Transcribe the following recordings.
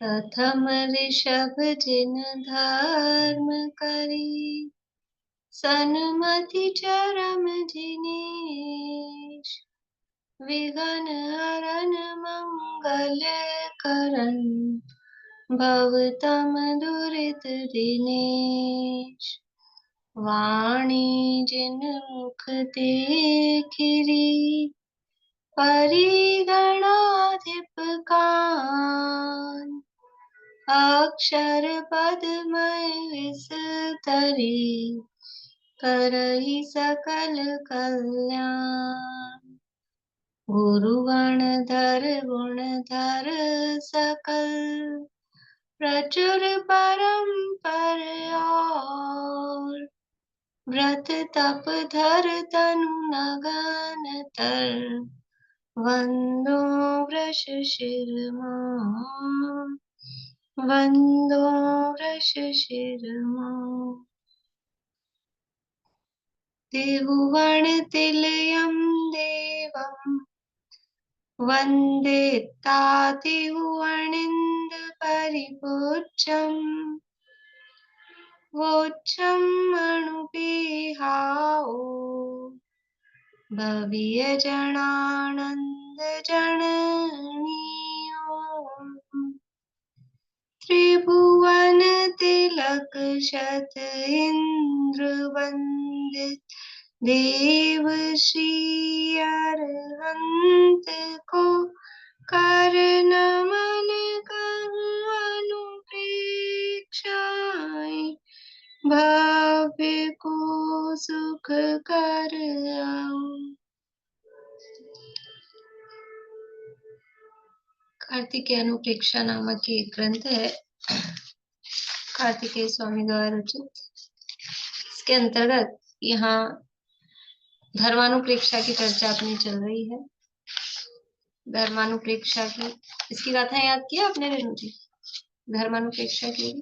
प्रथम ऋषभ जिन धर्म करी, सन्मति चरम जिनेश। विघ्न हरन मंगल करन, भवतम दुरित दिनेश। वाणी जिन मुख देखिरी, परिगणाधिप कान। अक्षर पदमय विस्तरी, करहि सकल कल्याण। गुरुगणधर गुणधर सकल, प्रचुर परंपर और। व्रत तप धर तनु नगन तर, वंदो वृष शिरमौर। वंदो वृष शिरमौर। त्रिभुवन तिलयं देवं, वन्दे तातिभुवनिन्द परिपूज्यम्। वोच्चं मणुपिहाओ, भव्यजनानन्द जननीयो। त्रिभुवन तिलक शत इंद्र वंदित, देव श्री अरहंत को। कर नमन करु अनुप्रेक्षाएं, भव्य को सुख कर आओ। कार्तिकेय अनुप्रेक्षा नामक ये ग्रंथ है, कार्तिकेय स्वामी द्वारा रचित। इसके अंतर्गत यहाँ धर्मानुप्रेक्षा की चर्चा अपनी चल रही है। धर्मानुप्रेक्षा की इसकी गाथा याद किया आपने रेणु जी? धर्मानुप्रेक्षा की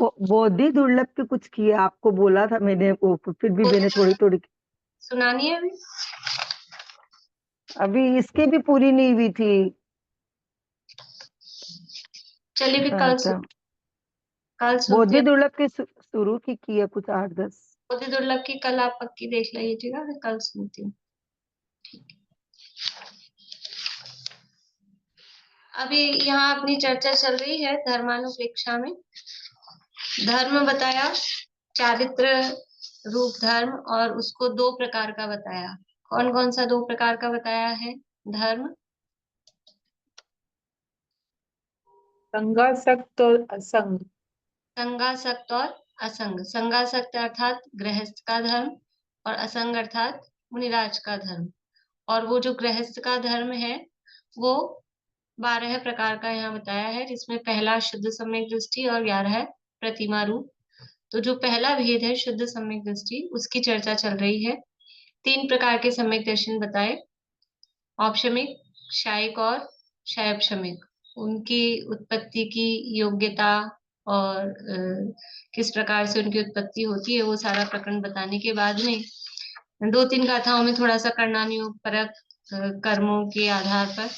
बोधि दुर्लभ के कुछ किया, आपको बोला था मैंने, वो फिर भी मैंने थोड़ी थोड़ी सुनानी है। अभी इसकी भी पूरी नहीं हुई थी। चलिए फिर कल अच्छा, कल सुनते बोधि हैं। दुर्लभ की शुरू की है कुछ 8-10। बोधि दुर्लभ की कल आप पक्की देख लीजिएगा, फिर कल सुनती हूँ। अभी यहाँ अपनी चर्चा चल रही है धर्मानुप्रेक्षा में। धर्म बताया, चारित्र रूप धर्म, और उसको दो प्रकार का बताया। कौन कौन सा दो प्रकार का बताया है धर्म? संगासक्त और असंग। संगासक्त और असंग। संगासक्त अर्थात गृहस्थ का धर्म, और असंग अर्थात मुनिराज का धर्म। और वो जो गृहस्थ का धर्म है वो 12 प्रकार का यहाँ बताया है, जिसमें पहला शुद्ध सम्यक दृष्टि और 11 है प्रतिमा रूप। तो जो पहला भेद है शुद्ध सम्यक दृष्टि, उसकी चर्चा चल रही है। 3 प्रकार के सम्यक दर्शन बताए, औपशमिक, शायिक और शैवशमिक। उनकी उत्पत्ति की योग्यता और किस प्रकार से उनकी उत्पत्ति होती है, वो सारा प्रकरण बताने के बाद में 2-3 गाथाओं में थोड़ा सा कर्णानुयोग परक कर्मों के आधार पर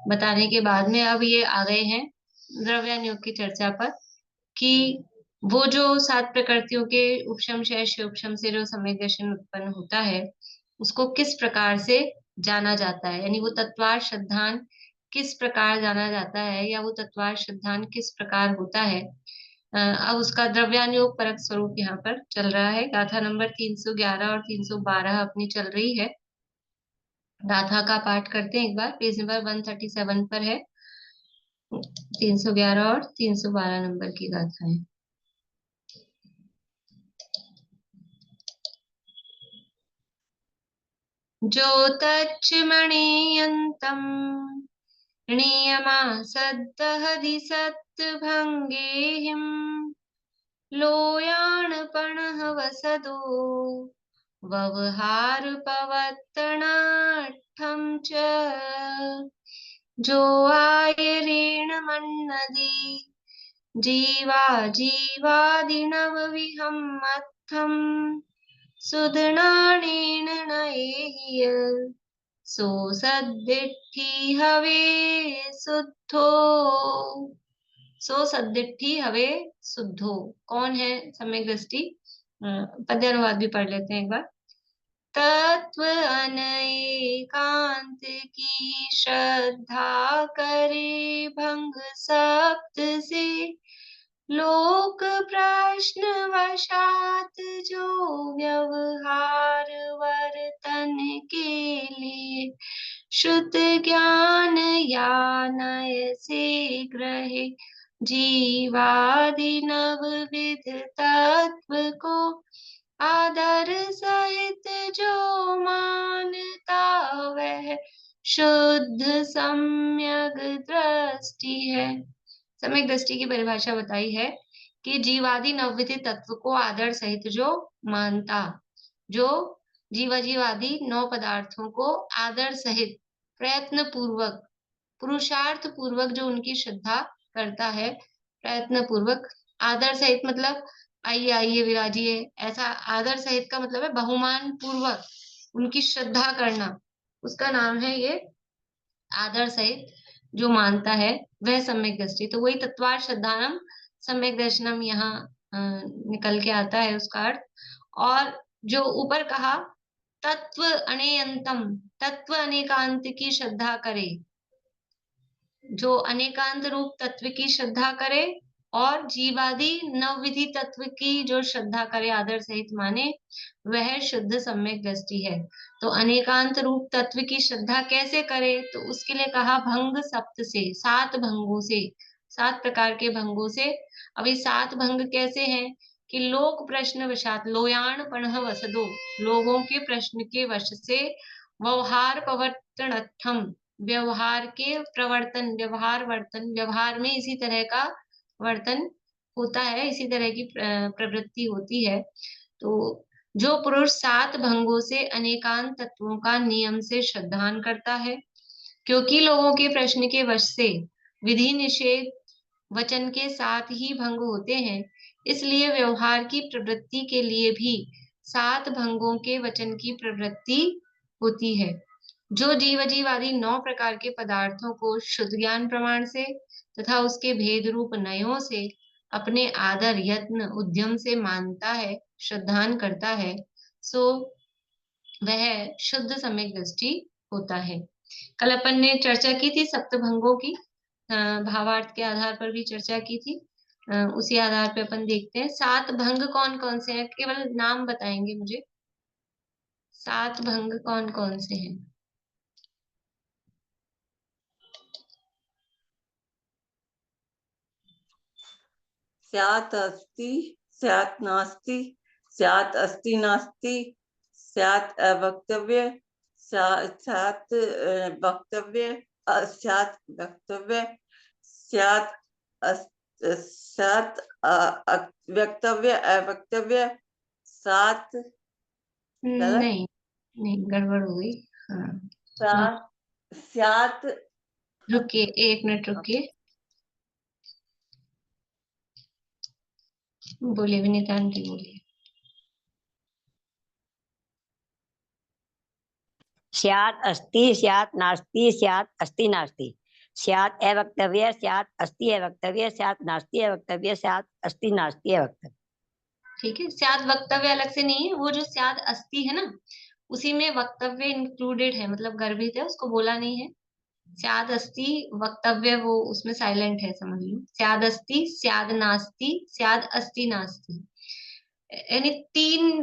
बताने के बाद में अब ये आ गए हैं द्रव्यानुयोग की चर्चा पर, कि वो जो 7 प्रकृतियों के उपशम शेष उपशम से जो सम्यक दर्शन उत्पन्न होता है, उसको किस प्रकार से जाना जाता है, यानी वो तत्वार श्रद्धान किस प्रकार जाना जाता है, या वो तत्वार श्रद्धान किस प्रकार होता है। अब उसका द्रव्यानुयोग परक स्वरूप यहाँ पर चल रहा है। गाथा नंबर 311 और 312 अपनी चल रही है। गाथा का पाठ करते हैं एक बार। पेज नंबर 137 पर है 311 और 312 नंबर की गाथाएं। ज्योतच्मणीयन्तम् नियमा सद्दहदि सत्भङ्गेहिम्, लोयाणपणः वसदो व्यवहारपवत्तनाट्ठं च। जो आयरेण मन्नदि जीवा जीवादिनवविहम् मत्थम्, सुदनानेन नयेय सो सद्दिट्ठी हवे शुद्धो, सो सद्दिट्ठी हवे शुद्धो। कौन है सम्यक दृष्टि? पद्यानुवाद भी पढ़ लेते हैं एक बार। तत्व अनेकांत की श्रद्धा करे भंग सप्त से, लोक प्रश्न वशात जो व्यवहार वर्तन के लिए, शुद्ध ज्ञान या नय से ग्रहे, जीवादि नवविध तत्व को आदर सहित जो मानता, वह शुद्ध सम्यक दृष्टि है। सम्यक दृष्टि की परिभाषा बताई है कि जीवादि नवविध तत्व को आदर सहित जो मानता, जो जीवादि 9 पदार्थों को आदर सहित प्रयत्न पूर्वक, पुरुषार्थ पूर्वक जो उनकी श्रद्धा करता है, प्रयत्न पूर्वक। आदर सहित मतलब आइए आइए विराजिए, ऐसा आदर सहित का मतलब है बहुमान पूर्वक उनकी श्रद्धा करना, उसका नाम है ये आदर सहित जो मानता है वह सम्यक दृष्टि। तो वही तत्वार श्रद्धानम सम्यक दर्शनम यहाँ निकल के आता है उसका अर्थ। और जो ऊपर कहा तत्व अनेयंतम, तत्व अनेकांत की श्रद्धा करे, जो अनेकांत रूप तत्व की श्रद्धा करे और जीवादि नवविधि तत्व की जो श्रद्धा करे, आदर सहित माने, वह शुद्ध सम्यक दृष्टि है। तो अनेकांत रूप तत्व की श्रद्धा कैसे करे? तो उसके लिए कहा भंग सप्त से, 7 भंगों से, 7 प्रकार के भंगों से। अब ये 7 भंग कैसे हैं कि लोक प्रश्न वशात, लोयाण पणह वसदो, लोगों के प्रश्न के वश से, व्यवहार प्रवर्तनर्थम, व्यवहार के प्रवर्तन, व्यवहार वर्तन, व्यवहार में इसी तरह का वर्तन होता है, इसी तरह की प्रवृत्ति होती है। तो जो पुरुष 7 भंगों से अनेकांत तत्वों का नियम से श्रद्धान करता है, क्योंकि लोगों के प्रश्न के वश से विधि निषेध वचन के 7 ही भंग होते हैं, इसलिए व्यवहार की प्रवृत्ति के लिए भी 7 भंगों के वचन की प्रवृत्ति होती है। जो जीव आदि 9 प्रकार के पदार्थों को शुद्ध ज्ञान प्रमाण से तथा उसके भेद रूप नयों से अपने आदर यत्न उद्यम से मानता है, श्रद्धान करता है, सो वह शुद्ध सम्यक दृष्टि होता है। कल अपन ने चर्चा की थी सप्तभंगों की, भावार्थ के आधार पर भी चर्चा की थी। उसी आधार पे अपन देखते हैं 7 भंग कौन कौन से हैं, केवल नाम बताएंगे मुझे। 7 भंग कौन कौन से हैं? स्यात् अस्ति स्यात् नास्ति, स्यात् अस्ति नास्ति, स्यात् अवक्तव्य, स्यात् वक्तव्य, स्यात् वक्तव्य, स्यात् स्यात् वक्तव्य, अवक्तव्य, सात नहीं नहीं, गड़बड़ हो गई। हाँ, स्यात्, रुकिए 1 मिनट रुकिए, बोलिए विनीता आंटी, बोलिए। स्यात् अस्ति स्यात् नास्ति, स्यात् अस्ति नास्ति, स्यात् अवक्तव्य, स्यात् अस्ति अवक्तव्य, स्यात् नास्ति अवक्तव्य, स्यात् अस्ति नास्ति अवक्तव्य। ठीक है, स्यात् वक्तव्य अलग से नहीं है, वो जो स्यात् अस्ति है ना, उसी में वक्तव्य इंक्लूडेड है, मतलब गर्भित है, उसको बोला नहीं है। स्यात् अस्ति वक्तव्य वो उसमें साइलेंट है, समझ लो। स्यात् अस्ति, स्यात् नास्ति, स्यात् अस्ति नास्ति, यानी 3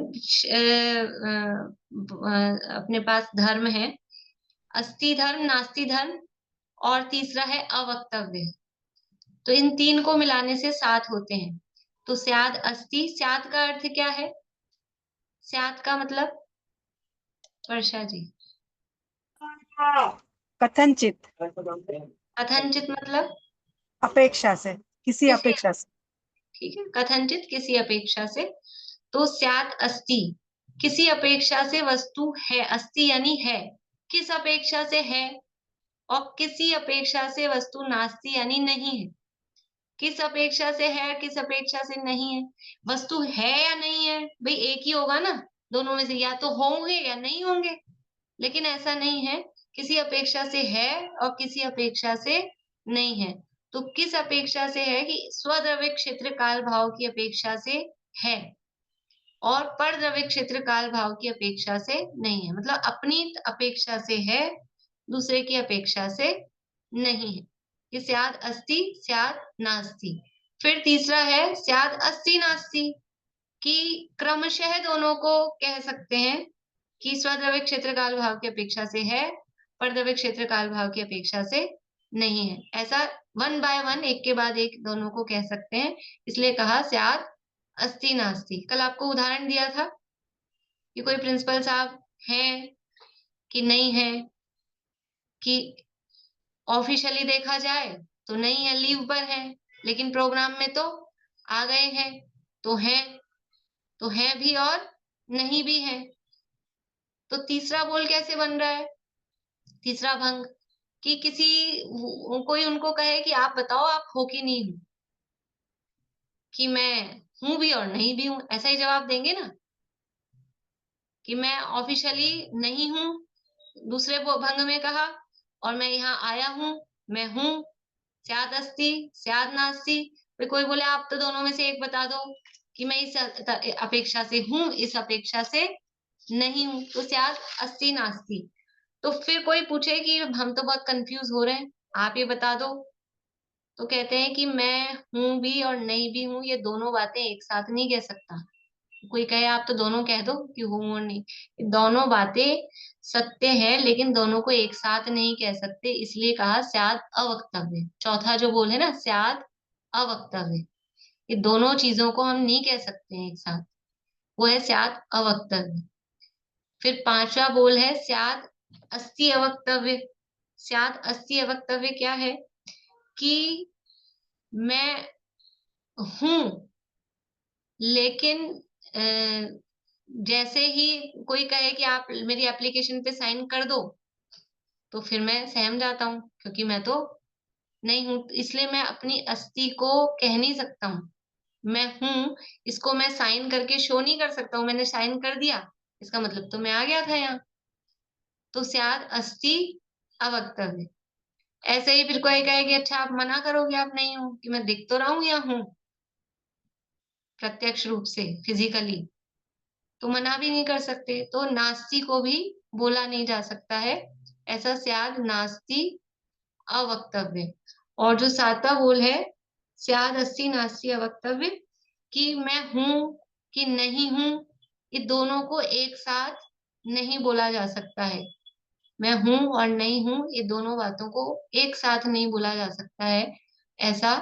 अपने पास धर्म है, अस्ति धर्म, नास्ति धर्म और तीसरा है अवक्तव्य। तो इन 3 को मिलाने से 7 होते हैं। तो स्यात् अस्ति, स्यात् का अर्थ क्या है? स्यात् का मतलब वर्षा जी? कथनचित। कथनचित मतलब अपेक्षा से, किसी अपेक्षा से। ठीक है, कथनचित किसी अपेक्षा से। तो स्यात् अस्ति, किसी अपेक्षा से वस्तु है, अस्ति यानी है, किस अपेक्षा से है, और किसी अपेक्षा से वस्तु नास्ति यानी नहीं है। किस अपेक्षा से है, किस अपेक्षा से नहीं है? वस्तु है या नहीं है, भाई एक ही होगा ना, दोनों में से या तो होंगे या नहीं होंगे, लेकिन ऐसा नहीं है। किसी अपेक्षा से है और किसी अपेक्षा से नहीं है। तो किस अपेक्षा से है कि स्वद्रव्य क्षेत्र काल भाव की अपेक्षा से है और परद्रव्य क्षेत्र काल भाव की अपेक्षा से नहीं है। मतलब अपनी अपेक्षा से है, दूसरे की अपेक्षा से नहीं है। ये स्यात् अस्ति स्यात् नास्ति। फिर तीसरा है स्यात् अस्ति नास्ति, कि क्रमशः दोनों को कह सकते हैं कि स्वद्रव्य क्षेत्र काल भाव की अपेक्षा से है, परद्रव्य क्षेत्र काल भाव की अपेक्षा से नहीं है। ऐसा वन बाय वन, एक के बाद एक दोनों को कह सकते हैं, इसलिए कहा स्यात् अस्ति नास्ति। कल आपको उदाहरण दिया था कि कोई प्रिंसिपल साहब हैं कि नहीं है, कि ऑफिशियली देखा जाए तो नहीं है, लीव पर है, लेकिन प्रोग्राम में तो आ गए हैं, तो है भी और नहीं भी है। तो तीसरा बोल कैसे बन रहा है? तीसरा भंग, कि कोई उनको कहे कि आप बताओ आप हो कि नहीं हो, कि मैं हूं भी और नहीं भी हूं, ऐसा ही जवाब देंगे ना, कि मैं ऑफिशियली नहीं हूं, दूसरे भंग में कहा, और मैं यहाँ आया हूं, मैं हूं, स्यात् अस्ति स्यात् नास्ति। फिर कोई बोले आप तो दोनों में से एक बता दो, कि मैं इस अपेक्षा से हूं, इस अपेक्षा से नहीं हूं, तो स्यात् अस्ति नास्ति। तो फिर कोई पूछे कि हम तो बहुत कंफ्यूज हो रहे हैं, आप ये बता दो, तो कहते हैं कि मैं हूं भी और नहीं भी हूं, ये दोनों बातें एक साथ नहीं कह सकता। कोई कहे आप तो दोनों कह दो कि हूं और नहीं, दोनों बातें सत्य है लेकिन दोनों को एक साथ नहीं कह सकते, इसलिए कहा स्यात् अवक्तव्य। चौथा जो बोल है ना स्यात् अवक्तव्य, ये दोनों चीजों को हम नहीं कह सकते हैं एक साथ, वो है स्यात् अवक्तव्य। फिर पांचवा बोल है स्यात् अस्ति अवक्तव्य। स्यात् अस्ति अवक्तव्य क्या है? कि मैं हूं लेकिन जैसे ही कोई कहे कि आप मेरी एप्लीकेशन पे साइन कर दो, तो फिर मैं सहम जाता हूँ, क्योंकि मैं तो नहीं हूं, इसलिए मैं अपनी अस्थि को कह नहीं सकता हूँ। मैं हूं, इसको मैं साइन करके शो नहीं कर सकता हूँ, मैंने साइन कर दिया, इसका मतलब तो मैं आ गया था यहाँ। तो स्यात् अस्ति अवक्तव्य। ऐसे ही फिर कोई कहे कि अच्छा आप मना करोगे आप नहीं हो, कि मैं दिख तो रहा हूँ या हूं प्रत्यक्ष रूप से फिजिकली, तो मना भी नहीं कर सकते, तो नास्ति को भी बोला नहीं जा सकता है, ऐसा स्याद् नास्ति अवक्तव्य। और जो सातवां बोल है स्याद् अस्ति नास्ति अवक्तव्य, कि मैं हूं कि नहीं हूं, ये दोनों को एक साथ नहीं बोला जा सकता है। मैं हूं और नहीं हूं, ये दोनों बातों को एक साथ नहीं बोला जा सकता है, ऐसा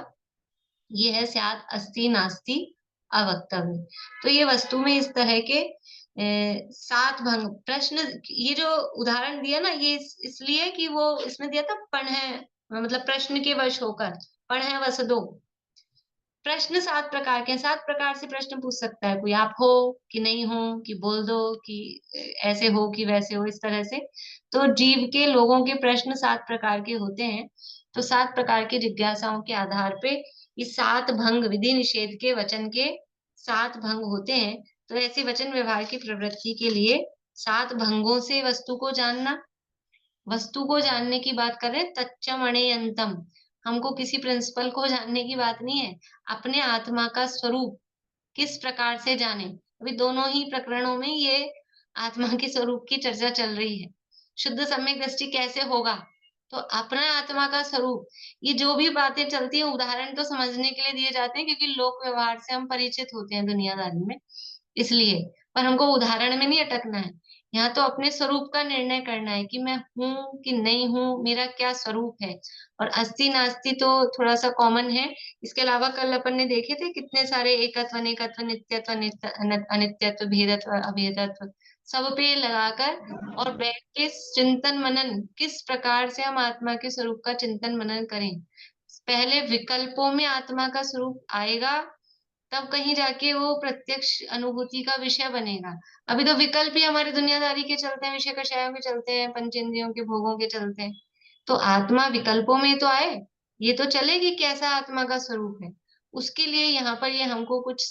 ये है स्यात् अस्ति नास्ति अवक्तव्य। तो ये वस्तु में इस तरह के 7 भंग प्रश्न, ये जो उदाहरण दिया ना, ये इसलिए कि वो इसमें दिया था पण है, मतलब प्रश्न के वश होकर, पण है वस दो। प्रश्न 7 प्रकार के हैं, 7 प्रकार से प्रश्न पूछ सकता है कोई, आप हो कि नहीं हो, कि बोल दो, कि ऐसे हो कि वैसे हो, इस तरह से। तो जीव के लोगों के प्रश्न 7 प्रकार के होते हैं। तो 7 प्रकार की जिज्ञासाओं के आधार पे ये 7 भंग, विधि निषेध के वचन के 7 भंग होते हैं। तो ऐसे वचन व्यवहार की प्रवृत्ति के लिए 7 भंगों से वस्तु को जानना, वस्तु को जानने की बात कर रहे हैं, तच्चम अणेयंतम। हमको किसी प्रिंसिपल को जानने की बात नहीं है, अपने आत्मा का स्वरूप किस प्रकार से जाने। अभी दोनों ही प्रकरणों में ये आत्मा के स्वरूप की चर्चा चल रही है। शुद्ध सम्यक दृष्टि कैसे होगा, तो अपना आत्मा का स्वरूप, ये जो भी बातें चलती है उदाहरण तो समझने के लिए दिए जाते हैं, क्योंकि लोक व्यवहार से हम परिचित होते हैं दुनियादारी में, इसलिए। पर हमको उदाहरण में नहीं अटकना है, यहाँ तो अपने स्वरूप का निर्णय करना है कि मैं हूं कि नहीं हूं, मेरा क्या स्वरूप है। और अस्ति नास्ति तो थोड़ा सा कॉमन है, इसके अलावा कल अपन ने देखे थे कितने सारे एकत्व, अनेकत्व, नित्यत्व, अनित्यत्व, भेदत्व, अभेदत्व, सब पे लगाकर और बैठ के चिंतन मनन, किस प्रकार से हम आत्मा के स्वरूप का चिंतन मनन करें। पहले विकल्पों में आत्मा का स्वरूप आएगा, तब कहीं जाके वो प्रत्यक्ष अनुभूति का विषय बनेगा। अभी तो विकल्प ही हमारे दुनियादारी के चलते हैं, विषय कषायों के चलते हैं, पंचेंद्रियों के भोगों के चलते हैं। तो आत्मा विकल्पों में तो आए, ये तो चले कि कैसा आत्मा का स्वरूप है। उसके लिए यहाँ पर ये हमको कुछ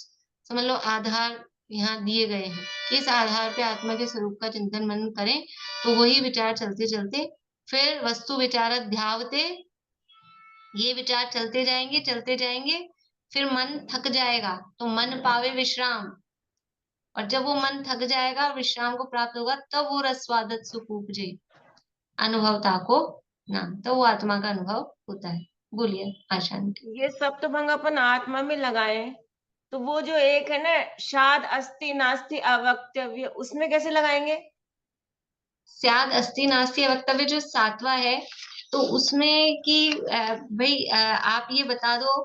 समझ लो आधार यहाँ दिए गए हैं, इस आधार पे आत्मा के स्वरूप का चिंतन मनन करें, तो वही विचार चलते चलते फिर वस्तु विचारत ध्यावते, ये विचार चलते जाएंगे, फिर मन थक जाएगा तो मन पावे विश्राम, और जब वो मन थक जाएगा और विश्राम को प्राप्त होगा तब वो रसवादत सुख उपजे, अनुभवता को नाम, तो वो आत्मा का अनुभव होता है। बोलिए आशांति। ये सप्तभंग अपन आत्मा में लगाए, तो वो जो एक है ना, शाद अस्ति नास्ति अवक्तव्य, उसमें कैसे लगाएंगे? स्याद अस्ति नास्ति वक्तव्य जो सातवां है, तो उसमें कि भाई आप ये बता दो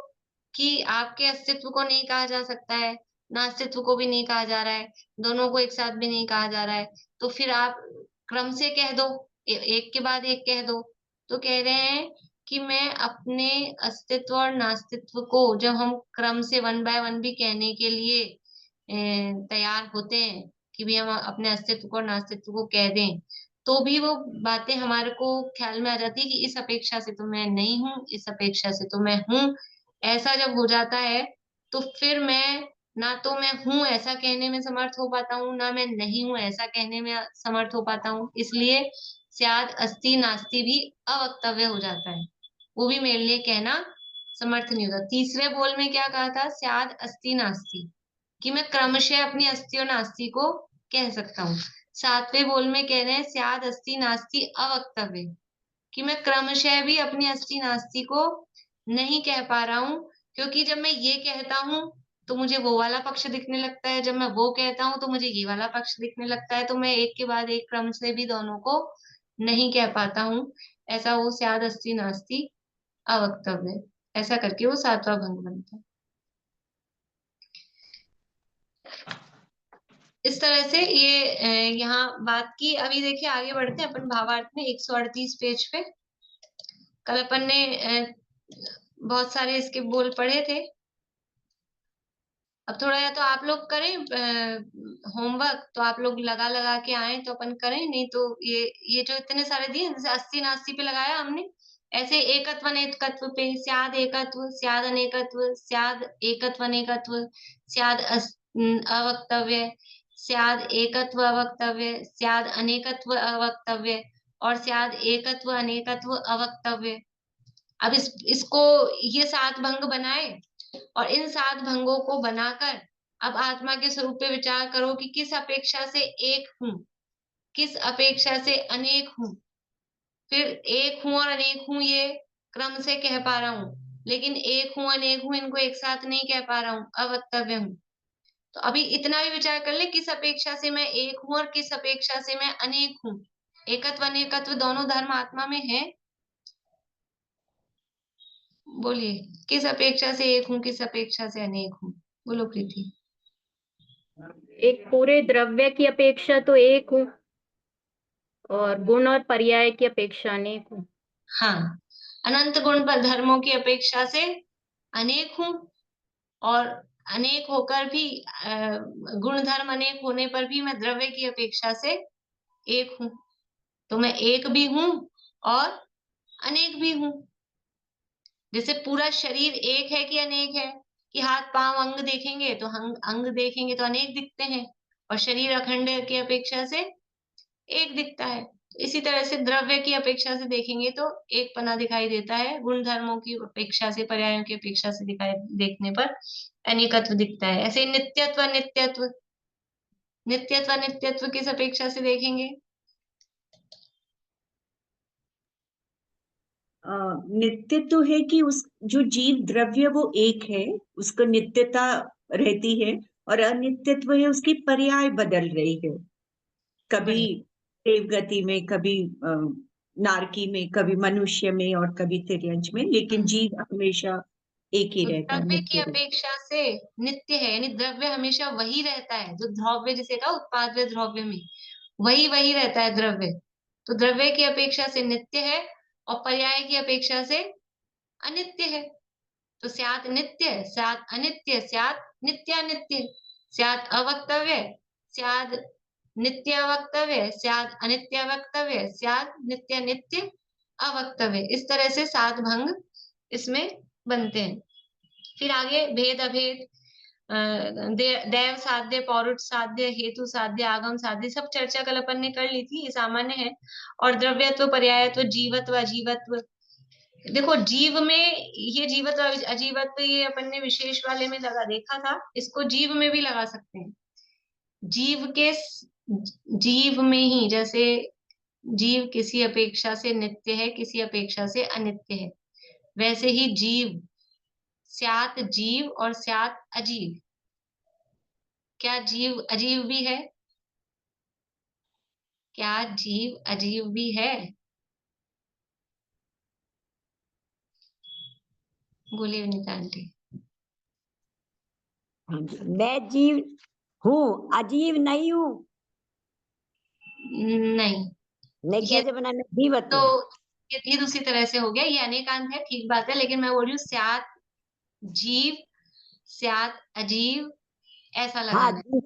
कि आपके अस्तित्व को नहीं कहा जा सकता है, नास्तित्व को भी नहीं कहा जा रहा है, दोनों को एक साथ भी नहीं कहा जा रहा है, तो फिर आप क्रम से कह दो, एक के बाद एक कह दो। तो कह रहे हैं कि मैं अपने अस्तित्व और नास्तित्व को जब हम क्रम से वन बाय वन भी कहने के लिए तैयार होते हैं कि भी हम अपने अस्तित्व को और नास्तित्व को कह दें, तो भी वो बातें हमारे को ख्याल में आ जाती है कि इस अपेक्षा से तो मैं नहीं हूँ, इस अपेक्षा से तो मैं हूँ। ऐसा जब हो जाता है तो फिर मैं ना तो मैं हूँ ऐसा कहने में समर्थ हो पाता हूँ, ना मैं नहीं हूँ ऐसा कहने में समर्थ हो पाता हूँ। इसलिए स्याद अस्ति नास्ति भी अवक्तव्य हो जाता है, वो भी मेरे लिए कहना समर्थ नहीं होता। तीसरे बोल में क्या कहा था? स्याद अस्ति नास्ति, कि मैं क्रमशः अपनी अस्ति और नास्ति को कह सकता हूँ। सातवें बोल में कह रहे हैं स्याद अस्ति नास्ति अवक्तव्य, कि मैं क्रमशः भी अपनी अस्ति नास्ति को नहीं कह पा रहा हूँ, क्योंकि जब मैं ये कहता हूँ तो मुझे वो वाला पक्ष दिखने लगता है, जब मैं वो कहता हूँ तो मुझे ये वाला पक्ष दिखने लगता है, तो मैं एक के बाद एक क्रम से भी दोनों को नहीं कह पाता हूँ। ऐसा वो स्याद अस्ति नास्ति अवक्तव्य, ऐसा करके वो सातवां भंग बनता है। इस तरह से ये यहाँ बात की। अभी देखिए आगे बढ़ते हैं अपन भावार्थ में 138 पेज पे। कल अपन ने बहुत सारे इसके बोल पढ़े थे। अब थोड़ा या तो आप लोग करें होमवर्क, तो आप लोग लगा लगा के आए तो अपन करें, नहीं तो ये जो इतने सारे दिए, जैसे अस्ति नास्ति पे लगाया हमने, ऐसे एकत्व अनेकत्व पे स्याद एकत्व, स्याद अनेकत्व, स्याद एकत्व अनेकत्व, स्याद अवक्तव्य, स्याद एकत्व अवक्तव्य, स्याद अनेकत्व अवक्तव्य, और स्याद एकत्व अनेकत्व अवक्तव्य। अब इसको ये 7 भंग बनाए, और इन 7 भंगों को बनाकर अब आत्मा के स्वरूप पे विचार करो कि किस अपेक्षा से एक हूं, किस अपेक्षा से अनेक हूं। फिर एक हूं और अनेक हूं ये क्रम से कह पा रहा हूं, लेकिन एक हूं अनेक हूं इनको एक साथ नहीं कह पा रहा हूं, अवक्तव्य हूं। तो अभी इतना भी विचार कर ले, किस अपेक्षा से मैं एक हूं और किस अपेक्षा से मैं अनेक हूं। एकत्व अनेकत्व दोनों धर्म आत्मा में है। बोलिए, किस अपेक्षा से एक हूं, किस अपेक्षा से अनेक हूं? बोलो प्रीति। एक पूरे द्रव्य की अपेक्षा तो एक हूँ, और गुण और पर्याय की अपेक्षा अनेक हूँ। हाँ, अनंत गुण पर धर्मों की अपेक्षा से अनेक हूं, और अनेक होकर भी गुण धर्म अनेक होने पर भी मैं द्रव्य की अपेक्षा से एक हूं। तो मैं एक भी हूं और अनेक भी हूं। जैसे पूरा शरीर एक है कि अनेक है, कि हाथ पांव अंग देखेंगे तो अंग देखेंगे तो अनेक दिखते हैं, और शरीर अखंड की अपेक्षा से एक दिखता है। इसी तरह से द्रव्य की अपेक्षा से देखेंगे तो एक पना दिखाई देता है, गुण धर्मों की अपेक्षा से, पर्यायों की अपेक्षा से दिखाई देखने पर अनेकत्व दिखता है। ऐसे नित्यत्व नित्यत्व, नित्यत्व नित्यत्व किस अपेक्षा से देखेंगे? नित्य तो है कि उस जो जीव द्रव्य वो एक है, उसको नित्यता रहती है, और अनित्यत्व है उसकी पर्याय बदल रही है, कभी देव गति में, कभी नारकी में, कभी मनुष्य में, और कभी तिर्यंच में, लेकिन जीव हमेशा एक ही तो रहता है, द्रव्य की नित्य रहता है। अपेक्षा से नित्य है, यानी द्रव्य हमेशा वही रहता है जो द्रव्य, जिसे कहा उत्पाद्य द्रव्य में वही वही रहता है द्रव्य। तो द्रव्य की अपेक्षा से नित्य है और पर्याय की अपेक्षा से अनित्य है। तो स्यात् नित्य, स्यात् अनित्य, स्यात् नित्यानित्य, स्यात् अवक्तव्य, स्यात् नित्य अवक्तव्य, स्यात् अनित्य अवक्तव्य, स्यात् नित्य नित्य अवक्तव्य। इस तरह से 7 भंग इसमें बनते हैं। फिर आगे भेद अभेद, दैव साध्य, पौरुष साध्य, हेतु साध्य, आगम साध्य, सब चर्चा कल अपन ने कर ली थी, ये सामान्य है। और द्रव्यत्व, पर्यायत्व, जीवत्व, अजीवत्व, देखो जीव में ये जीवत्व अजीवत्व ये अपन ने विशेष वाले में लगा देखा था, इसको जीव में भी लगा सकते हैं। जीव में ही, जैसे जीव किसी अपेक्षा से नित्य है, किसी अपेक्षा से अनित्य है, वैसे ही जीव स्यात् जीव और स्यात् अजीव। क्या जीव अजीव भी है? क्या जीव अजीव भी है? बोलिए विनीता आंटी। मैं जीव हूँ, अजीव नहीं हूँ। नहीं, मैं ये कैसे बना? मैं जीवत्व। तो ये दूसरी तरह से हो गया, ये अनेकांत है, ठीक बात है, लेकिन मैं बोल रही हूँ स्यात् जीव स्यात् अजीव, ऐसा हाँ, लगाना है।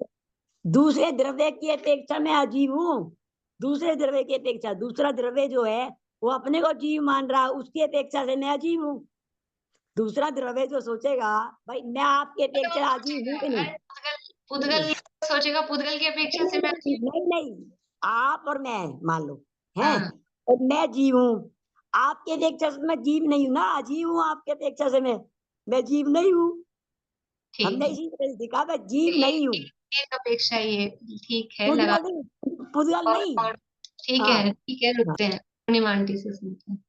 दूसरे द्रव्य की अपेक्षा मैं अजीव हूँ। दूसरे द्रव्य की अपेक्षा, दूसरा द्रव्य जो है वो अपने को जीव मान रहा, उसकी अपेक्षा से मैं अजीव हूँ। दूसरा द्रव्य जो सोचेगा भाई मैं आपकी अपेक्षा अजीब हूँ कि नहीं, पुद्गल सोचेगा पुद्गल की अपेक्षा से मैं नहीं, नहीं नहीं, आप और मैं मान लो हैं, हाँ और मैं जीव हूँ, आपकी अपेक्षा से मैं जीव नहीं हूँ ना, अजीब हूँ आपकी अपेक्षा से मैं जीव नहीं हूँ। ठीक हमने है, इसी तरह से देखा मैं जीव नहीं हूँ। एक अपेक्षा ये ठीक है, लगा। पुद्गल नहीं, पुद्गल नहीं। और ठीक हाँ, है, रुकते हैं, पूर्णिमा आंटी से सुनते हैं।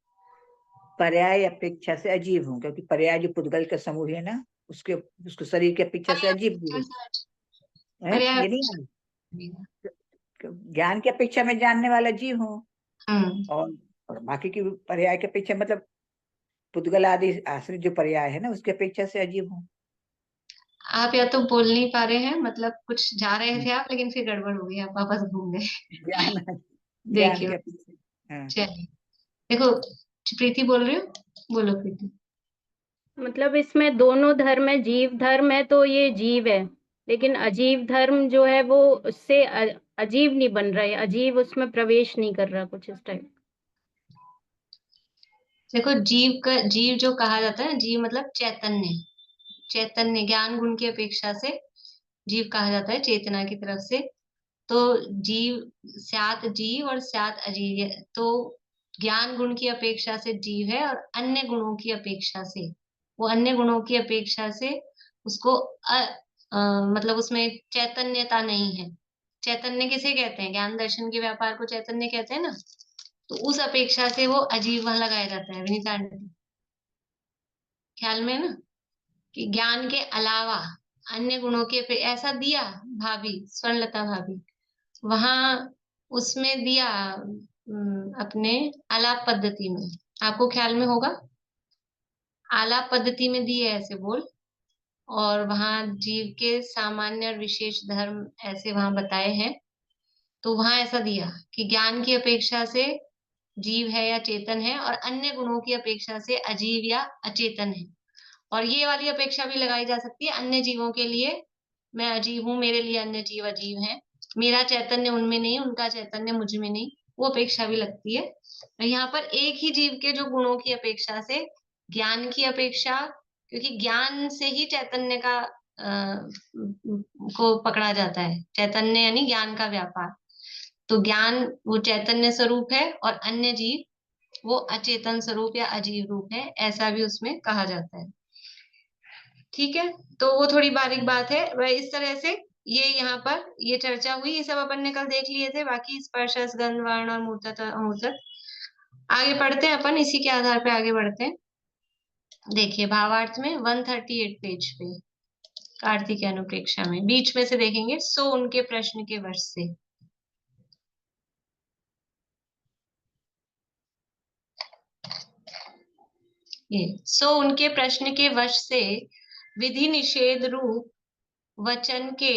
पर्याय अपेक्षा से अजीब हूँ, क्योंकि पर्याय जो पुद्गल का समूह है ना, उसके शरीर की अपेक्षा से अजीब हूँ। पर्याय ये नहीं है, ज्ञान की अपेक्षा में जानने वाला जीव हूँ, और बाकी की पर्याय की अपेक्षा मतलब पुद्गल आदि आश्रित जो पर्याय है ना, उसकी अपेक्षा से अजीब हूँ। आप या तो बोल नहीं पा रहे हैं, मतलब कुछ जा रहे थे आप, लेकिन फिर गड़बड़ हो गई, आप वापस घूम गए। ज्ञान ज्ञान देखिए, की अपेक्षा। हाँ। चलिए देखो, प्रीति बोल रही हो, बोलो प्रीति। मतलब इसमें दोनों धर्म है, जीव धर्म है तो ये जीव है, लेकिन अजीव धर्म जो है वो उससे अजीब नहीं बन रहा है, अजीब उसमें प्रवेश नहीं कर रहा, कुछ इस टाइप। देखो जीव जो कहा जाता है ना, जीव मतलब चैतन्य ज्ञान गुण की अपेक्षा से जीव कहा जाता है, चेतना की तरफ से। तो जीव स्यात् जीव और स्यात् अजीव तो ज्ञान गुण की अपेक्षा से जीव है, और अन्य गुणों की अपेक्षा से, वो अन्य गुणों की अपेक्षा से उसको मतलब उसमें चैतन्यता नहीं है। चैतन्य किसे कहते हैं? ज्ञान दर्शन के व्यापार को चैतन्य कहते हैं ना, तो उस अपेक्षा से वो अजीब वहां लगाया जाता है। विनीता आंटी ख्याल में है ना, कि ज्ञान के अलावा अन्य गुणों के पे ऐसा दिया, भाभी स्वर्णलता भाभी वहां उसमें दिया अपने आलाप पद्धति में, आपको ख्याल में होगा, आलाप पद्धति में दिए ऐसे बोल, और वहां जीव के सामान्य और विशेष धर्म ऐसे वहां बताए हैं। तो वहां ऐसा दिया कि ज्ञान की अपेक्षा से जीव है या चेतन है, और अन्य गुणों की अपेक्षा से अजीव या अचेतन है। और ये वाली अपेक्षा भी लगाई जा सकती है अन्य जीवों के लिए, मैं अजीब हूँ, मेरे लिए अन्य जीव अजीब हैं, मेरा चैतन्य उनमें नहीं, उनका चैतन्य मुझ में नहीं, वो अपेक्षा भी लगती है। यहाँ पर एक ही जीव के जो गुणों की अपेक्षा से, ज्ञान की अपेक्षा, क्योंकि ज्ञान से ही चैतन्य का को पकड़ा जाता है, चैतन्य यानी ज्ञान का व्यापार। तो ज्ञान वो चैतन्य स्वरूप है, और अन्य जीव वो अचेतन स्वरूप या अजीव रूप है, ऐसा भी उसमें कहा जाता है। ठीक है, तो वो थोड़ी बारीक बात है, वह इस तरह से ये यहाँ पर ये चर्चा हुई, ये सब अपन ने कल देख लिए थे। बाकी स्पर्श गंध वर्ण और मूर्तत अमूर्तत आगे पढ़ते हैं अपन, इसी के आधार पे आगे बढ़ते हैं। देखिए भावार्थ में 138 पेज पे कार्तिक अनुप्रेक्षा में बीच में से देखेंगे, सो उनके प्रश्न के वश से। ये सो उनके प्रश्न के वश से विधि निषेध रूप वचन के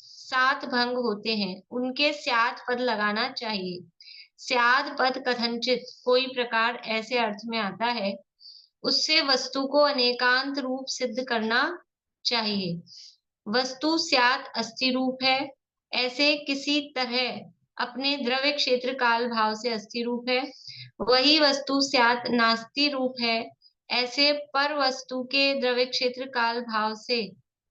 7 भंग होते हैं, उनके स्यात् पद लगाना चाहिए। स्यात् पद कथनचित कोई प्रकार ऐसे अर्थ में आता है, उससे वस्तु को अनेकांत रूप सिद्ध करना चाहिए। वस्तु स्यात् अस्थि रूप है, ऐसे किसी तरह अपने द्रव्य क्षेत्र काल भाव से अस्थि रूप है। वही वस्तु स्यात् नास्ति रूप है, ऐसे पर वस्तु के द्रव्य क्षेत्र काल भाव से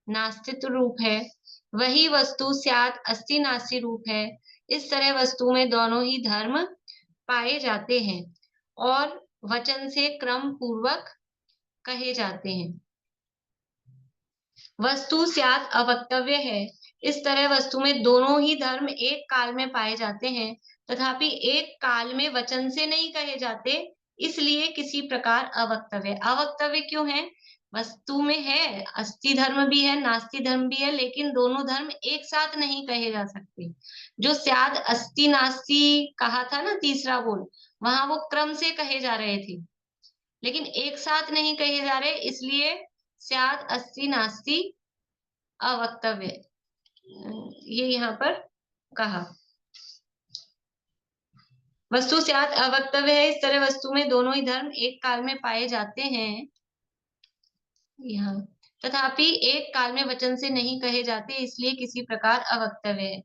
नास्तित्व रूप है, वही वस्तु स्यात् अस्ति नास्ति रूप है। इस तरह वस्तु में दोनों ही धर्म पाए जाते हैं और वचन से क्रम पूर्वक कहे जाते हैं। वस्तु स्यात् अवक्तव्य है। इस तरह वस्तु में दोनों ही धर्म एक काल में पाए जाते हैं, तथापि एक काल में वचन से नहीं कहे जाते, इसलिए किसी प्रकार अवक्तव्य। अवक्तव्य क्यों है? वस्तु में है, अस्ति धर्म भी है, नास्ति धर्म भी है, लेकिन दोनों धर्म एक साथ नहीं कहे जा सकते। जो स्यात् अस्ति नास्ति कहा था ना, तीसरा बोल, वहां वो क्रम से कहे जा रहे थे, लेकिन एक साथ नहीं कहे जा रहे, इसलिए स्यात् अस्ति नास्ति अवक्तव्य ये यहाँ पर कहा। वस्तु स्यात् अवक्तव्य है। इस तरह वस्तु में दोनों ही धर्म एक काल में पाए जाते हैं, यहाँ तथापि एक काल में वचन से नहीं कहे जाते, इसलिए किसी प्रकार अवक्तव्य है।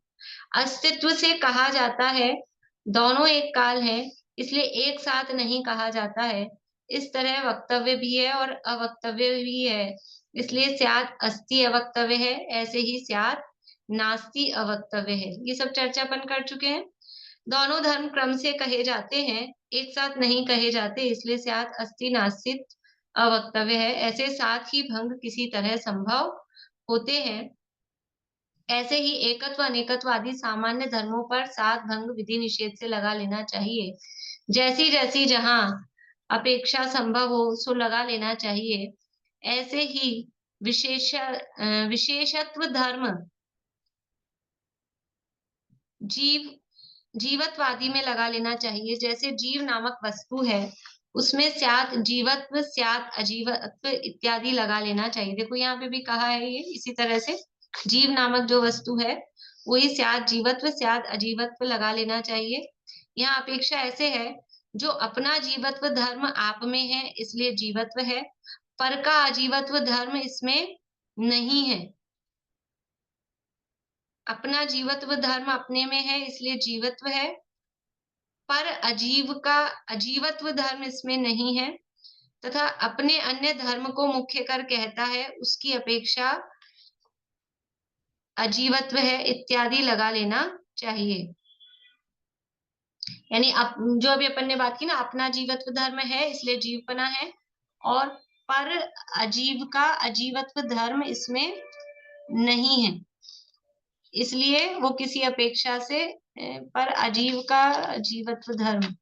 अस्तित्व से कहा जाता है, दोनों एक काल है, इसलिए एक साथ नहीं कहा जाता है। इस तरह वक्तव्य भी है और अवक्तव्य भी है, इसलिए स्यात् अस्ति अवक्तव्य है, ऐसे ही स्यात् नास्ति अवक्तव्य है। ये सब चर्चा अपन कर चुके हैं। दोनों धर्म क्रम से कहे जाते हैं, एक साथ नहीं कहे जाते, इसलिए स्यात् अस्ति नास्ति अवक्तव्य है। ऐसे सात ही भंग किसी तरह संभव होते हैं। ऐसे ही एकत्व अनेकत्व आदि सामान्य धर्मों पर सात भंग विधि निषेध से लगा लेना चाहिए। जैसी जैसी जहां अपेक्षा संभव हो सो लगा लेना चाहिए। ऐसे ही विशेषत्व धर्म जीवत्वादि में लगा लेना चाहिए। जैसे जीव नामक वस्तु है, उसमें स्यात् जीवत्व स्यात् अजीवत्व इत्यादि लगा लेना चाहिए। देखो यहाँ पे भी कहा है ये, इसी तरह से जीव नामक जो वस्तु है वही स्यात् जीवत्व स्यात् अजीवत्व लगा लेना चाहिए। यहाँ अपेक्षा ऐसे है, जो अपना जीवत्व धर्म आप में है इसलिए जीवत्व है, पर का अजीवत्व धर्म इसमें नहीं है। अपना जीवत्व धर्म अपने में है इसलिए जीवत्व है, पर अजीव का अजीवत्व धर्म इसमें नहीं है, तथा अपने अन्य धर्म को मुख्य कर कहता है, उसकी अपेक्षा अजीवत्व है इत्यादि लगा लेना चाहिए। यानी जो अभी अपन ने बात की ना, अपना जीवत्व धर्म है इसलिए जीवपना है, और पर अजीव का अजीवत्व धर्म इसमें नहीं है, इसलिए वो किसी अपेक्षा से पर अजीव का अजीवत्व धर्म।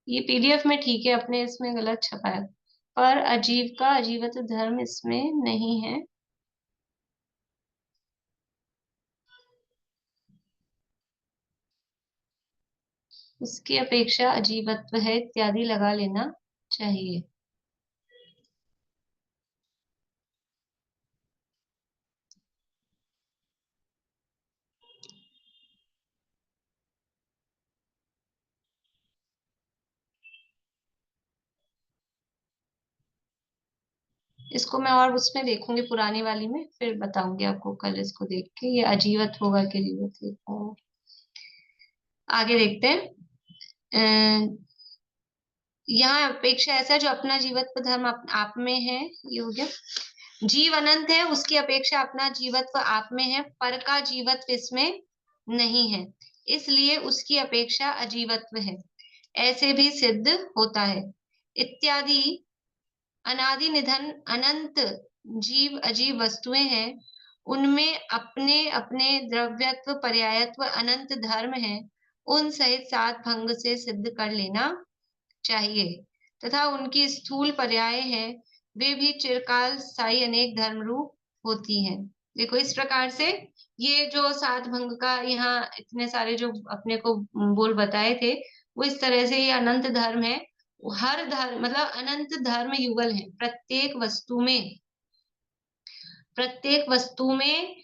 ये पीडीएफ में ठीक है, अपने इसमें गलत छपा है, पर अजीव का अजीवत्व धर्म इसमें नहीं है। उसकी अपेक्षा अजीवत्व है इत्यादि लगा लेना चाहिए। इसको मैं और उसमें देखूंगी, पुरानी वाली में, फिर बताऊंगी आपको कल इसको देख के ये अजीवत होगा कि जीवत होगा। आगे देखते हैं। यहाँ अपेक्षा ऐसा, जो अपना जीवत्व धर्म आप में है, ये हो गया। जीव अनंत है, उसकी अपेक्षा अपना जीवत्व आप में है, पर का जीवत्व इसमें नहीं है, इसलिए उसकी अपेक्षा अजीवत्व है, ऐसे भी सिद्ध होता है इत्यादि। अनादि निधन अनंत जीव अजीव वस्तुएं हैं, उनमें अपने अपने द्रव्यत्व पर्यायत्व अनंत धर्म है, उन सहित सात भंग से सिद्ध कर लेना चाहिए, तथा उनकी स्थूल पर्याय है, वे भी चिरकाल स्थायी अनेक धर्म रूप होती हैं। देखो इस प्रकार से ये जो सात भंग का यहाँ इतने सारे जो अपने को बोल बताए थे, वो इस तरह से ये अनंत धर्म है। हर धर्म मतलब अनंत धर्म युगल है, प्रत्येक वस्तु में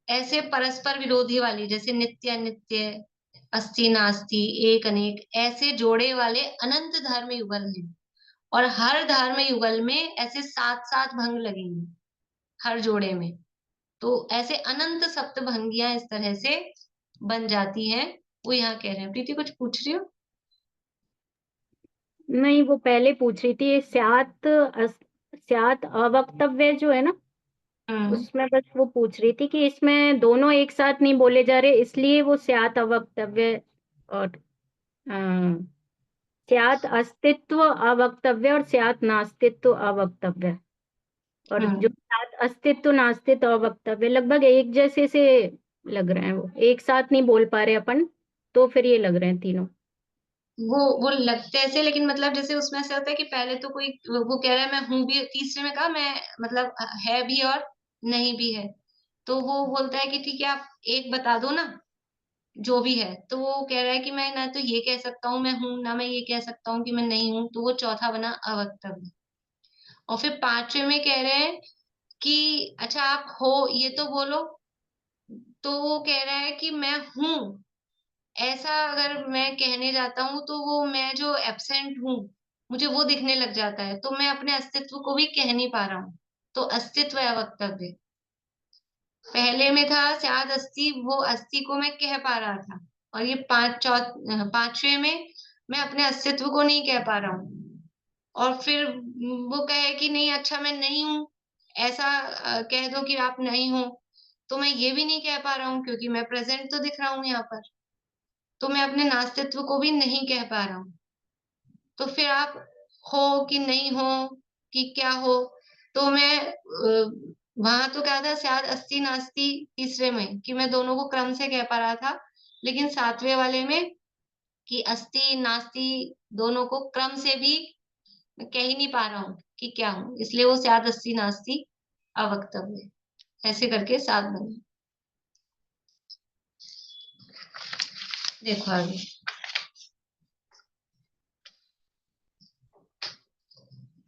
ऐसे परस्पर विरोधी वाली, जैसे नित्य अनित्य, अस्ति नास्ति, एक अनेक, ऐसे जोड़े वाले अनंत धर्म युगल हैं, और हर धर्म युगल में ऐसे सात सात भंग लगेंगे हर जोड़े में। तो ऐसे अनंत सप्त भंगियां इस तरह से बन जाती हैं, वो यहाँ कह रहे हैं। प्रीति कुछ पूछ रही हो? नहीं, वो पहले पूछ रही थी स्यात अवक्तव्य जो है ना, उसमें बस वो पूछ रही थी कि इसमें दोनों एक साथ नहीं बोले जा रहे, इसलिए वो स्यात अवक्तव्य और स्यात अस्तित्व अवक्तव्य और स्यात नास्तित्व अवक्तव्य, और जो स्यात अस्तित्व नास्तित्व अवक्तव्य लगभग एक जैसे से लग रहे हैं, वो एक साथ नहीं बोल पा रहे अपन, तो फिर ये लग रहे हैं तीनों। वो लगते ऐसे, लेकिन मतलब जैसे उसमें ऐसे होता है कि पहले तो कोई वो कह रहा है मैं हूं भी, तीसरे में कहा मैं मतलब है भी और नहीं भी है, तो वो बोलता है कि ठीक है आप एक बता दो ना जो भी है, तो वो कह रहा है कि मैं ना तो ये कह सकता हूँ मैं हूं, ना मैं ये कह सकता हूँ कि मैं नहीं हूं, तो वो चौथा बना अवक्तव्य। और फिर पांचवे में कह रहे हैं कि अच्छा आप हो ये तो बोलो, तो वो कह रहा है कि मैं हूं, ऐसा अगर मैं कहने जाता हूँ तो वो मैं जो एब्सेंट हूँ मुझे वो दिखने लग जाता है, तो मैं अपने अस्तित्व को भी कह नहीं पा रहा हूँ, तो अस्तित्व है वक्तव्य। पहले में था शायद अस्थि, वो अस्थि को मैं कह पा रहा था, और ये पांचवे में मैं अपने अस्तित्व को नहीं कह पा रहा हूँ, और फिर वो कहे कि नहीं अच्छा मैं नहीं हूँ, ऐसा कह दो कि आप नहीं हो, तो मैं ये भी नहीं कह पा रहा हूँ क्योंकि मैं प्रेजेंट तो दिख रहा हूँ यहाँ पर, तो मैं अपने नास्तित्व को भी नहीं कह पा रहा हूँ। तो फिर आप हो कि नहीं हो कि क्या हो, तो मैं वहां तो क्या था शायद अस्ति नास्ति तीसरे में कि मैं दोनों को क्रम से कह पा रहा था, लेकिन सातवें वाले में कि अस्ति नास्ति दोनों को क्रम से भी मैं कह ही नहीं पा रहा हूँ कि क्या हूँ, इसलिए वो शायद अस्ति नास्ति अवक्तव्य, ऐसे करके सात बने। देखो आगे,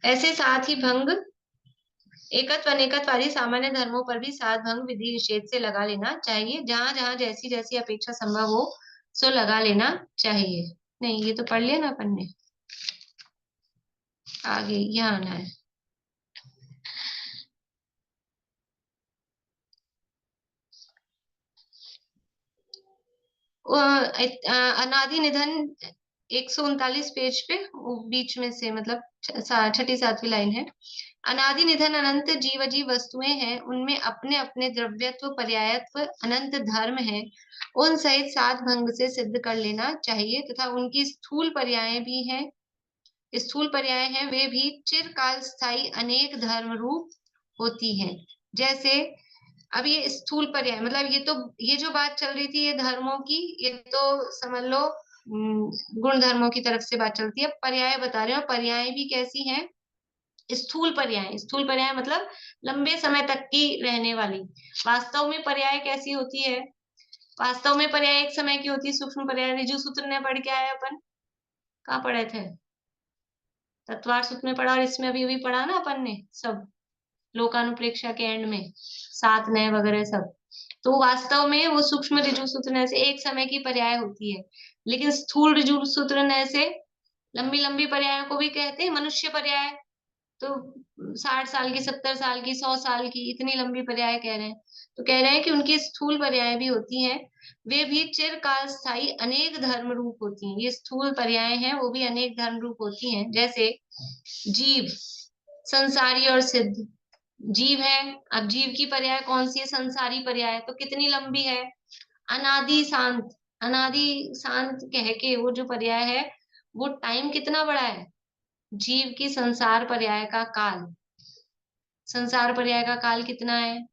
ऐसे साथ ही भंग एकत्व अनेकत्व आदि सामान्य धर्मों पर भी सात भंग विधि निषेध से लगा लेना चाहिए, जहां जहां जैसी जैसी अपेक्षा संभव हो सो लगा लेना चाहिए। नहीं ये तो पढ़ लिया ना अपन ने, आगे यहाँ आना है। अनादि निधन 139 पेज पे बीच में से मतलब छठी सातवीं लाइन है। अनादि निधन अनंत जीव अजीव वस्तुएं हैं, उनमें अपने अपने द्रव्यत्व पर्यायत्व अनंत धर्म है, उन सहित सात भंग से सिद्ध कर लेना चाहिए, तथा उनकी स्थूल पर्याय भी हैं, स्थूल पर्याय हैं वे भी चिरकाल स्थायी अनेक धर्म रूप होती हैं। जैसे अब ये स्थूल पर्याय मतलब ये जो बात चल रही थी ये धर्मों की, ये तो समझ लो गुण धर्मों की तरफ से बात चलती है, पर्याय बता रहे हो, पर्याय भी कैसी हैं, स्थूल पर्याय, स्थूल पर्याय मतलब लंबे समय तक की रहने वाली। वास्तव में पर्याय कैसी होती है, वास्तव में पर्याय एक समय की होती है, सूक्ष्म पर्याय ऋजु सूत्र ने पढ़ के आए अपन, कहाँ पढ़े थे, तत्वार सूत्र में पढ़ा, और इसमें अभी अभी पढ़ा ना अपन ने सब, लोकानुप्रेक्षा के एंड में सात नए वगैरह सब, तो वास्तव में वो सूक्ष्म ऋजु सूत्र से एक समय की पर्याय होती है, लेकिन स्थूल ऋजु सूत्र से लंबी लंबी पर्यायों को भी कहते हैं मनुष्य पर्याय, तो 60 साल की 70 साल की 100 साल की इतनी लंबी पर्याय कह रहे हैं, तो कह रहे हैं कि उनकी स्थूल पर्याय भी होती हैं, वे भी चिरकाल स्थायी अनेक धर्म रूप होती हैं, ये स्थूल पर्याय हैं वो भी अनेक धर्म रूप होती हैं। जैसे जीव, संसारी और सिद्ध। जीव है, अब जीव की पर्याय कौन सी है, संसारी पर्याय, तो कितनी लंबी है, अनादि शांत, अनादि शांत कह के वो जो पर्याय है वो टाइम कितना बड़ा है, जीव की संसार पर्याय का काल, संसार पर्याय का काल कितना है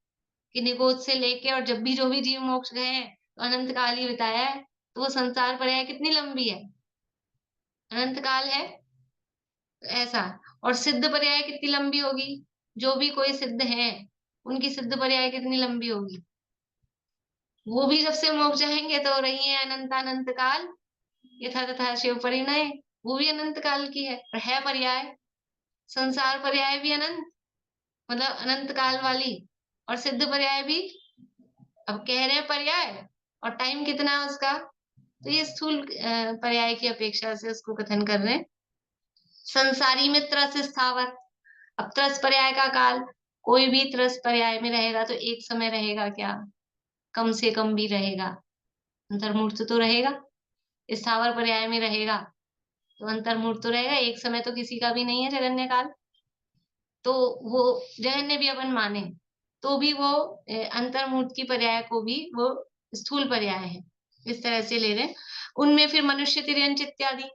कि निगोद से लेके और जब भी जो भी जीव मोक्ष गए हैं तो अनंत काल ही बिताया है, तो वो संसार पर्याय कितनी लंबी है, अनंत काल है, तो ऐसा। और सिद्ध पर्याय कितनी लंबी होगी, जो भी कोई सिद्ध है उनकी सिद्ध पर्याय कितनी लंबी होगी, वो भी जब से मोक्ष जाएंगे तो रही है अनंत अनंत काल, यथा तथा शिव परिणय, वो भी अनंत काल की है पर्याय, संसार पर्याय भी अनंत मतलब अनंत काल वाली, और सिद्ध पर्याय भी, अब कह रहे हैं पर्याय और टाइम कितना है उसका, तो ये स्थूल पर्याय की अपेक्षा से उसको कथन कर रहे हैं। संसारी में त्रस स्थावर, अब त्रस पर्याय का काल, कोई भी त्रस पर्याय में रहेगा तो एक समय रहेगा क्या, कम से कम भी रहेगा, अंतर्मूर्त तो रहेगा, स्थावर पर्याय में रहेगा तो अंतर्मूर्त तो रहेगा, एक समय तो किसी का भी नहीं है जगन्य काल, तो वो जगन्य भी अपन माने तो भी वो अंतर्मूर्त की पर्याय को भी वो स्थूल पर्याय है, इस तरह से ले रहे हैं। उनमें फिर मनुष्य तिर्यंच इत्यादि,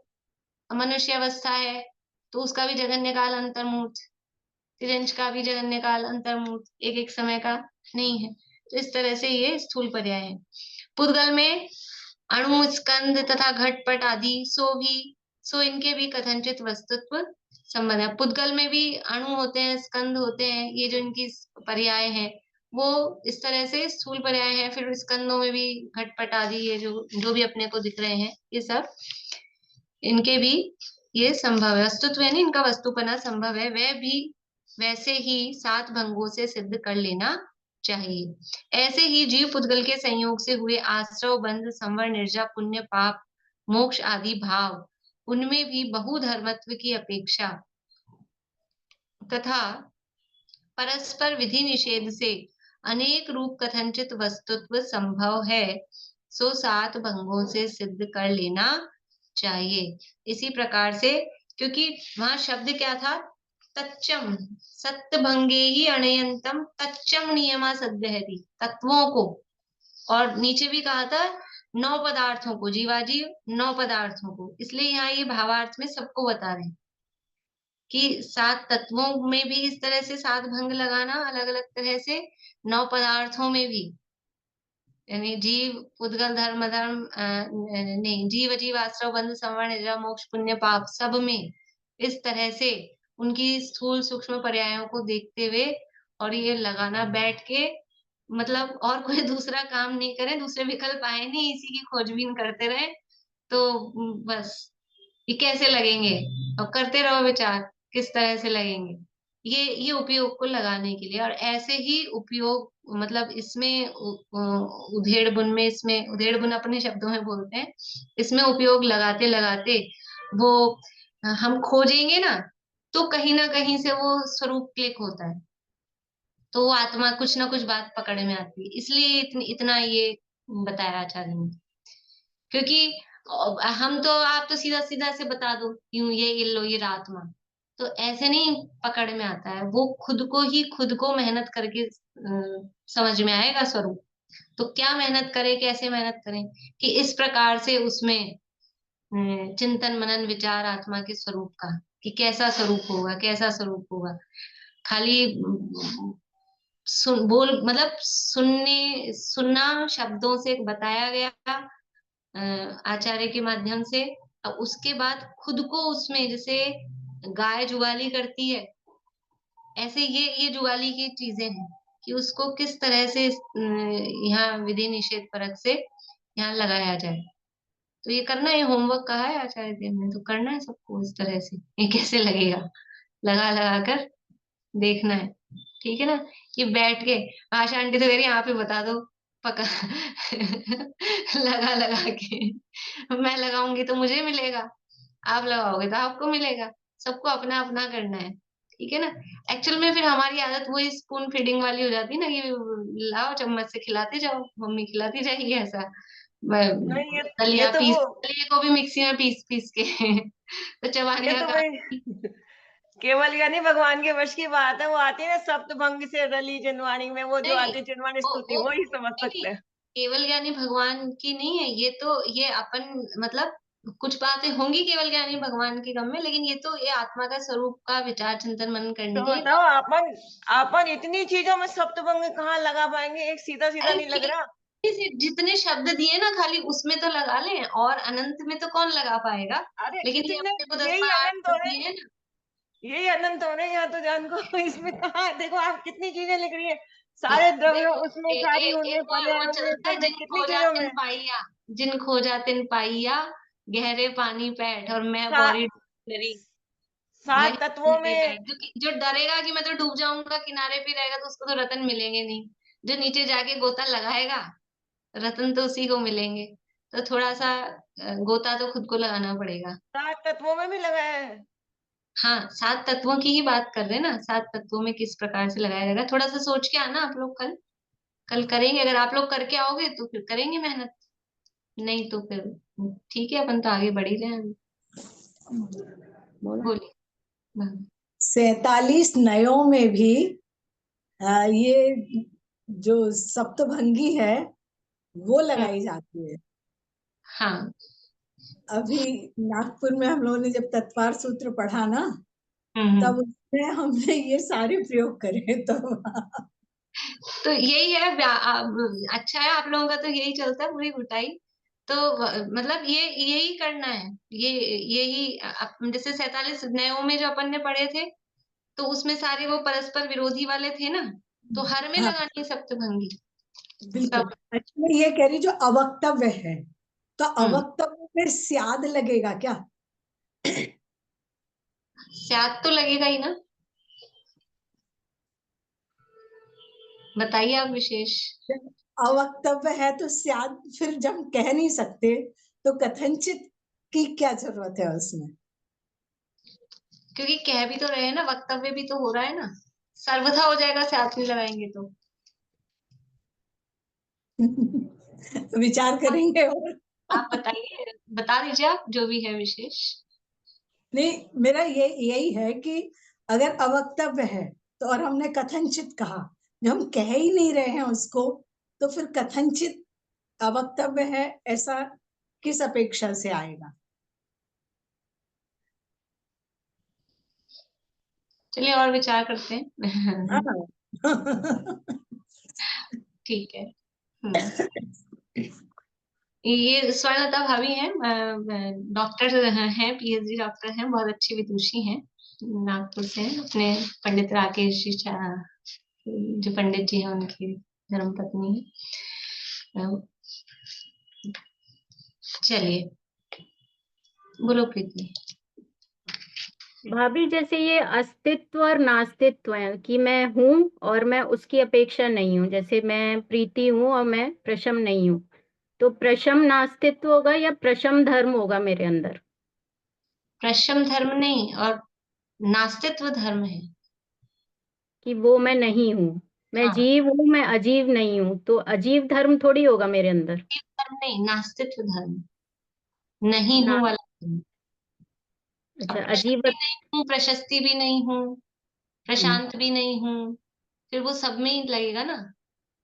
मनुष्य अवस्था है तो उसका भी जगन्य काल अंतर्मूर्त, तिर्यंच का भी जगन्य काल अंतर्मूर्त, एक एक समय का नहीं है। तो इस तरह से ये स्थूल पर्याय है। पुद्गल में अणु, स्कंद तथा घटपट आदि सो इनके भी कथनचित वस्तुत्व संबंध है। पुद्गल में भी अणु होते हैं, स्कंद होते हैं, ये जो इनकी पर्याय है वो इस तरह से स्थूल पर्याय है। फिर स्कंदों में भी घटपट आदि, ये जो भी अपने को दिख रहे हैं, ये सब इनके भी ये संभव है, वस्तुत्व यानी इनका वस्तुपना संभव है, वह भी वैसे ही 7 भंगों से सिद्ध कर लेना चाहिए। ऐसे ही जीव पुद्गल के संयोग से हुए आश्रव, बंध, संवर, निर्जा, पुण्य, पाप, मोक्ष आदि भाव, उनमें भी बहुधर्मत्व की अपेक्षा तथा परस्पर विधि निषेध से अनेक रूप कथनचित वस्तुत्व संभव है, सो 7 भंगों से सिद्ध कर लेना चाहिए। इसी प्रकार से, क्योंकि वहां शब्द क्या था, तच्चम, सत्य भंगे ही अणयंतम तच्चम नियमा सद्यहति, तत्वों को, और नीचे भी कहा था 9 पदार्थों को, जीवाजीव 9 पदार्थों को, इसलिए यहाँ ये भावार्थ में सबको बता रहे हैं कि 7 तत्वों में भी इस तरह से 7 भंग लगाना, अलग अलग तरह से 9 पदार्थों में भी, यानी जीव, पुद्गल, धर्म, नहीं, जीव, अजीव, आश्रव, बंध, संवर, निद्रा, मोक्ष, पुण्य, पाप, सब में इस तरह से उनकी स्थूल सूक्ष्म पर्यायों को देखते हुए और ये लगाना बैठ के, मतलब और कोई दूसरा काम नहीं करें, दूसरे विकल्प आए नहीं, इसी की खोजबीन करते रहे, तो बस ये कैसे लगेंगे, और करते रहो विचार किस तरह से लगेंगे, ये उपयोग को लगाने के लिए। और ऐसे ही उपयोग, मतलब इसमें उधेड़ बुन में, इसमें उधेड़ बुन अपने शब्दों में बोलते हैं, इसमें उपयोग लगाते लगाते वो हम खोजेंगे ना, तो कहीं ना कहीं से वो स्वरूप क्लिक होता है, तो वो आत्मा कुछ ना कुछ बात पकड़ में आती है, इसलिए इतना ये बताया आचार्य ने। क्योंकि हम तो, आप तो सीधा सीधा से बता दो यूं ये लो ये आत्मा, तो ऐसे नहीं पकड़ में आता है, वो खुद को मेहनत करके समझ में आएगा स्वरूप। तो क्या मेहनत करें, कैसे मेहनत करें कि इस प्रकार से उसमें चिंतन मनन विचार आत्मा के स्वरूप का, कि कैसा स्वरूप होगा, कैसा स्वरूप होगा। खाली मतलब सुनना शब्दों से बताया गया आचार्य के माध्यम से, अब उसके बाद खुद को उसमें, जैसे गाय जुगाली करती है, ऐसे ये जुगाली की चीजें हैं कि उसको किस तरह से यहाँ विधि निषेध परक से यहाँ लगाया जाए। तो ये करना है, होमवर्क कहा है आचार्य देव ने, तो करना है सबको इस तरह से, ये कैसे लगेगा, लगा लगा कर देखना है, ठीक है ना। ये बैठ के आशा आंटी तो कह रही है आप ही बता दो पका लगा लगा के, मैं लगाऊंगी तो मुझे मिलेगा, आप लगाओगे तो आपको मिलेगा, सबको अपना अपना करना है, ठीक है ना। एक्चुअल में फिर हमारी आदत वही स्पून फीडिंग वाली हो जाती है ना, कि लाओ चम्मच से खिलाते जाओ, मम्मी खिलाती जाएगी, ऐसा नहीं, ये दलिया तो पीस, वो, दलिया को भी मिक्सी में पीस पीस के तो चबाने ये का तो काम। वही केवल यानी भगवान के वश की बात है, वो आती है ना सप्तभंग से रली जिनवाणी में, वो जो नहीं, आती है जिनवाणी स्तुति, वो ही समझ नहीं, सकते हैं। केवल ज्ञानी भगवान की नहीं है ये, तो ये अपन, मतलब कुछ बातें होंगी केवल ज्ञानी भगवान के गम में, लेकिन ये तो ये आत्मा का स्वरूप का विचार चिंतन मनन करने तो के लिए। बताओ, अपन इतनी चीजों में सप्तभंग कहाँ लगा पाएंगे, एक सीधा सीधा अरे नहीं लग रहा। जितने शब्द दिए ना खाली उसमें तो लगा लें, और अनंत में तो कौन लगा पाएगा, अरे लेकिन ये इतने, अपने को 10 यही बार अनंत हो रहे दिए हैं, हैं ना। यही अनंत हो रहे हैं, यहाँ तो जान को इसमें कहाँ, देखो आप कितनी चीजें लिख रही है, सारे द्रव्य देखो उसमें, सारी उनमें, एक पर्याय वो उनमें, चलता है, सब कितनी चीजों में। जिन खोजा तिन पाइया, गहरे पानी पैठ, और मैं सा, बौरी डरी, यही 7 तत्वों मिलते में, जाए। जो डरेगा कि मैं तो डूब जाऊंगा किनारे पे रहेगा, तो उसको तो रतन मिलेंगे नहीं। जो नीचे जाके गोता लगाएगा, रतन तो उसी को मिलेंगे। तो थोड़ा सा गोता तो खुद को लगाना पड़ेगा। 7 तत्वों में भी लगाया है। हाँ, 7 तत्वों की ही बात कर रहे हैं ना, 7 तत्वों में किस प्रकार से लगाया जाएगा, थोड़ा सा सोच के आना आप लोग। कल करेंगे, अगर आप लोग करके आओगे तो फिर करेंगे मेहनत, नहीं तो फिर ठीक है, अपन तो आगे बढ़ ही रहे हैं। बोलिए। 47 नयों में भी ये जो सप्तभंगी है वो लगाई जाती है। हाँ, अभी नागपुर में हम लोगों ने जब तत्वार सूत्र पढ़ा ना, तब उसमें हमने ये सारे प्रयोग करे। तो यही है, अच्छा है आप लोगों का, तो यही चलता है पूरी घुटाई। तो मतलब ये यही करना है, यही जैसे 47 नयों में जो अपन ने पढ़े थे, तो उसमें सारे वो परस्पर विरोधी वाले थे ना, तो हर में हाँ, लगानी है सप्तभंगी। बिल्कुल। अच्छा, मैं ये कह रही जो अवक्तव्य है, तो अवक्तव्य में स्याद लगेगा क्या? स्याद तो लगेगा ही ना, बताइए आप विशेष। अवक्तव्य है तो स्याद, फिर जब हम कह नहीं सकते तो कथनचित की क्या जरूरत है उसमें? क्योंकि कह भी तो रहे हैं ना, वक्तव्य भी तो हो रहा है ना, सर्वथा हो जाएगा स्याद नहीं लगाएंगे तो। विचार करेंगे। और आप बताइए, बता दीजिए आप जो भी है विशेष। नहीं, मेरा यही है कि अगर अवक्तव्य है तो, और हमने कथनचित कहा, जब हम कह ही नहीं रहे हैं उसको, तो फिर कथनचित अवक्तव्य है ऐसा किस अपेक्षा से आएगा? चलिए और विचार करते हैं। ठीक है। ये स्वर्णलता भाभी हैं, डॉक्टर हैं, पीएचडी डॉक्टर हैं, बहुत अच्छी विदुषी हैं, नागपुर से हैं, अपने पंडित राकेश जी जो पंडित जी हैं उनकी धर्मपत्नी है। चलिए बोलो प्रीति। भाभी जैसे ये अस्तित्व और नास्तित्व है कि मैं हूँ और मैं उसकी अपेक्षा नहीं हूँ, जैसे मैं प्रीति हूँ और मैं प्रशम नहीं हूँ, तो प्रशम नास्तित्व होगा या प्रशम धर्म होगा मेरे अंदर? प्रशम धर्म नहीं, और नास्तित्व धर्म है कि वो मैं नहीं हूँ, मैं हाँ, जीव हूँ, मैं अजीव नहीं हूँ, तो अजीव धर्म थोड़ी होगा मेरे अंदर। धर्म नहीं, नास्तित्व धर्म, नहीं ना, हूँ वाला धर्म। अच्छा, प्रशस्ति अजीब। नहीं हूँ, प्रशस्ति भी नहीं हूँ, प्रशांत भी नहीं हूँ, फिर वो सब में ही लगेगा ना।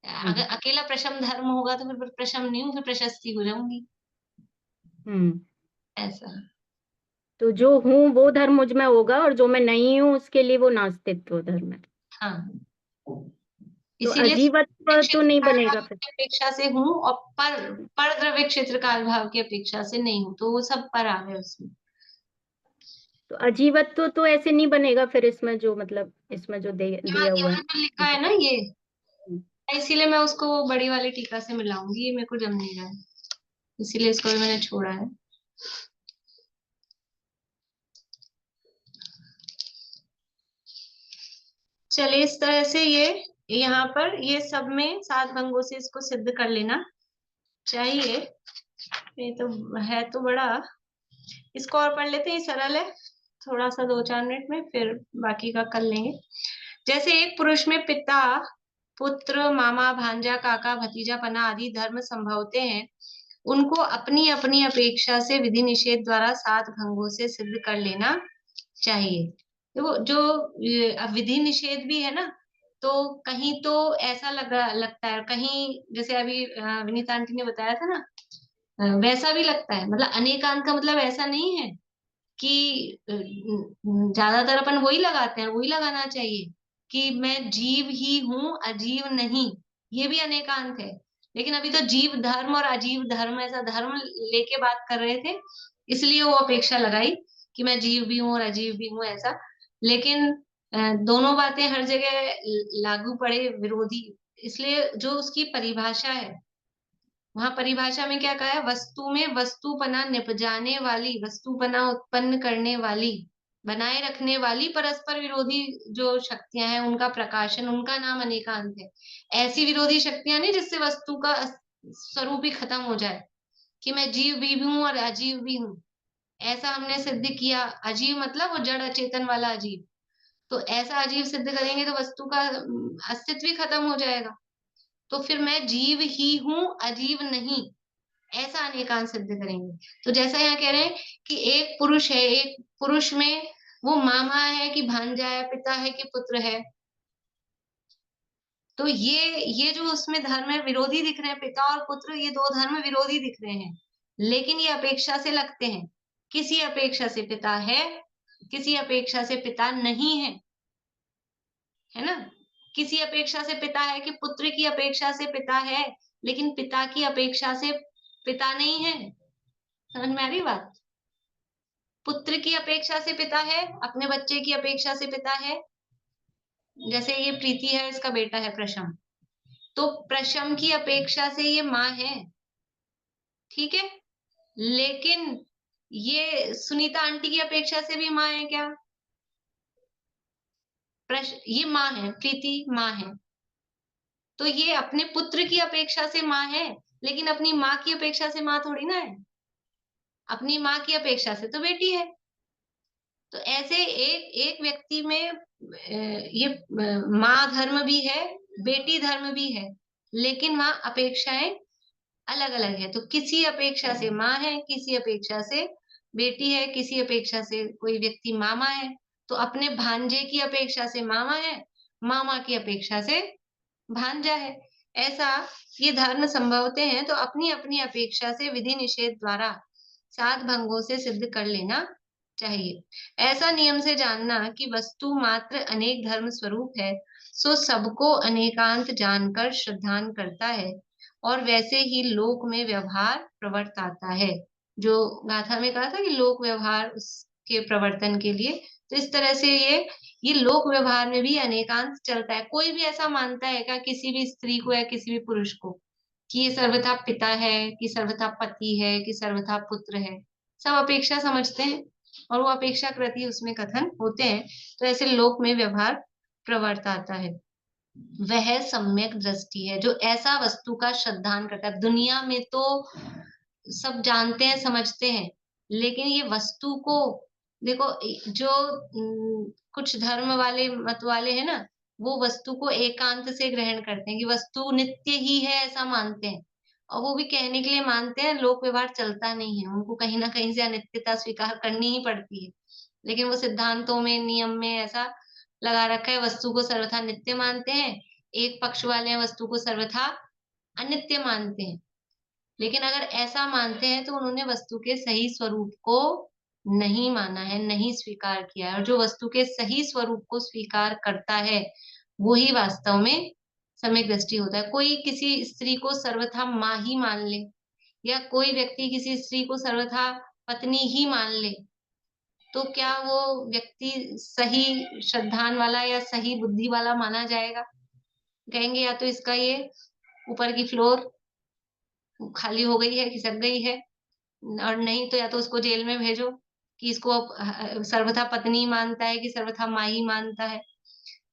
अगर अकेला प्रशम धर्म होगा तो फिर प्रशम नहीं हूँ, फिर प्रशस्ति हो जाऊंगी, ऐसा। तो जो हूँ वो धर्म मुझ में होगा और जो मैं नहीं हूँ उसके लिए वो नास्तित्व धर्म है। हाँ, तो इसीलिए अजीवत्व तो नहीं बनेगा फिर। की अपेक्षा से हूँ, और पर द्रव्य क्षेत्र काल भाव की अपेक्षा से नहीं हूँ, तो वो सब पर आ गए उसमें। तो अजीवत्व तो ऐसे नहीं बनेगा फिर, इसमें जो मतलब इसमें जो दिया हुआ है। यहाँ पे लिखा है ना ये, इसीलिए मैं उसको वो बड़ी वाली टीका से मिलाऊंगी, ये मेरे को जम नहीं रहा है, इसीलिए इसको भी मैंने छोड़ा है। चलिए इस तरह से ये यहाँ पर ये सब में 7 भंगों से इसको सिद्ध कर लेना चाहिए। ये तो है तो बड़ा, इसको और पढ़ लेते हैं, ये सरल है, थोड़ा सा 2-4 मिनट में, फिर बाकी का कर लेंगे। जैसे एक पुरुष में पिता, पुत्र, मामा, भांजा, काका, भतीजा, पना आदि धर्म संभवते हैं, उनको अपनी अपनी अपेक्षा से विधि निषेध द्वारा 7 भंगों से सिद्ध कर लेना चाहिए। देखो जो विधि निषेध भी है ना, तो कहीं तो ऐसा लगता है, कहीं जैसे अभी विनीता आंटी ने बताया था ना, वैसा भी लगता है, मतलब अनेकांत का मतलब ऐसा नहीं है कि ज्यादातर अपन वही लगाते हैं, वही लगाना चाहिए कि मैं जीव ही हूँ, अजीव नहीं, ये भी अनेकांत है। लेकिन अभी तो जीव धर्म और अजीव धर्म ऐसा धर्म लेके बात कर रहे थे, इसलिए वो अपेक्षा लगाई कि मैं जीव भी हूँ और अजीव भी हूँ ऐसा। लेकिन दोनों बातें हर जगह लागू पड़े विरोधी, इसलिए जो उसकी परिभाषा है, वहां परिभाषा में क्या कहा है, वस्तु में वस्तुपना निपजाने वाली, वस्तुपना उत्पन्न करने वाली, बनाए रखने वाली परस्पर विरोधी जो शक्तियां हैं उनका प्रकाशन, उनका नाम अनेकांत है। ऐसी विरोधी शक्तियां नहीं जिससे वस्तु का स्वरूप ही खत्म हो जाए, कि मैं जीव भी हूं और अजीव भी हूं, ऐसा हमने सिद्ध किया। अजीव मतलब वो जड़ अचेतन वाला अजीव, तो ऐसा अजीव सिद्ध करेंगे तो वस्तु का अस्तित्व ही खत्म हो जाएगा। तो फिर मैं जीव ही हूं, अजीव नहीं, ऐसा अनेकांत सिद्ध करेंगे। तो जैसा यहाँ कह रहे हैं कि एक पुरुष है, एक पुरुष में वो मामा है कि भांजा है, पिता है कि पुत्र है, तो ये जो उसमें धर्म है विरोधी दिख रहे हैं, पिता और पुत्र, ये दो धर्म विरोधी दिख रहे हैं, लेकिन ये अपेक्षा से लगते हैं। किसी अपेक्षा से पिता है, किसी अपेक्षा से पिता नहीं है, है ना। किसी अपेक्षा से पिता है कि पुत्र की अपेक्षा से पिता है, लेकिन पिता की अपेक्षा से पिता नहीं है। समझ में आ रही बात? पुत्र की अपेक्षा से पिता है, अपने बच्चे की अपेक्षा से पिता है। जैसे ये प्रीति है, इसका बेटा है प्रशम, तो प्रशम की अपेक्षा से ये माँ है, ठीक है। लेकिन ये सुनीता आंटी की अपेक्षा से भी माँ है क्या? ये माँ है, प्रीति माँ है, तो ये अपने पुत्र की अपेक्षा से माँ है, लेकिन अपनी माँ की अपेक्षा से माँ थोड़ी ना है। अपनी माँ की अपेक्षा से तो बेटी है। तो ऐसे एक एक व्यक्ति में ये माँ धर्म भी है, बेटी धर्म भी है, लेकिन वहां अपेक्षाएं अलग अलग है। तो किसी अपेक्षा से माँ है, किसी अपेक्षा से बेटी है, किसी अपेक्षा से कोई व्यक्ति मामा है, तो अपने भांजे की अपेक्षा से मामा है, मामा की अपेक्षा से भांजा है। ऐसा ये धर्म संभवते हैं, तो अपनी अपनी अपेक्षा से विधि निषेध द्वारा 7 भंगों से सिद्ध कर लेना चाहिए। ऐसा नियम से जानना कि वस्तु मात्र अनेक धर्म स्वरूप है, सो सबको अनेकांत जानकर श्रद्धान करता है, और वैसे ही लोक में व्यवहार प्रवर्ताता है। जो गाथा में कहा था कि लोक व्यवहार उसके प्रवर्तन के लिए, तो इस तरह से ये लोक व्यवहार में भी अनेकांत चलता है। कोई भी ऐसा मानता है क्या किसी भी स्त्री को या किसी भी पुरुष को कि ये सर्वथा पिता है, कि सर्वथा पति है, कि सर्वथा पुत्र है? सब अपेक्षा समझते हैं, और वो अपेक्षाकृत ही उसमें कथन होते हैं। तो ऐसे लोक में व्यवहार प्रवर्ताता है। वह सम्यक दृष्टि है जो ऐसा वस्तु का श्रद्धान करता है। दुनिया में तो सब जानते हैं, समझते हैं, लेकिन ये वस्तु को देखो, जो कुछ धर्म वाले मत वाले हैं ना, वो वस्तु को एकांत से ग्रहण करते हैं कि वस्तु नित्य ही है, ऐसा मानते हैं। और वो भी कहने के लिए मानते हैं, लोक व्यवहार चलता नहीं है, उनको कहीं ना कहीं से अनित्यता स्वीकार करनी ही पड़ती है। लेकिन वो सिद्धांतों में, नियम में ऐसा लगा रखा है, वस्तु को सर्वथा नित्य मानते हैं। एक पक्ष वाले हैं वस्तु को सर्वथा अनित्य मानते हैं। लेकिन अगर ऐसा मानते हैं तो उन्होंने वस्तु के सही स्वरूप को नहीं माना है, नहीं स्वीकार किया है। और जो वस्तु के सही स्वरूप को स्वीकार करता है, वो ही वास्तव में सम्यक दृष्टि होता है। कोई किसी स्त्री को सर्वथा माँ ही मान ले, या कोई व्यक्ति किसी स्त्री को सर्वथा पत्नी ही मान ले, तो क्या वो व्यक्ति सही श्रद्धान वाला या सही बुद्धि वाला माना जाएगा? कहेंगे या तो इसका ये ऊपर की फ्लोर खाली हो गई है, खिसक गई है, और नहीं तो या तो उसको जेल में भेजो कि इसको सर्वथा पत्नी मानता है कि सर्वथा माँ ही मानता है।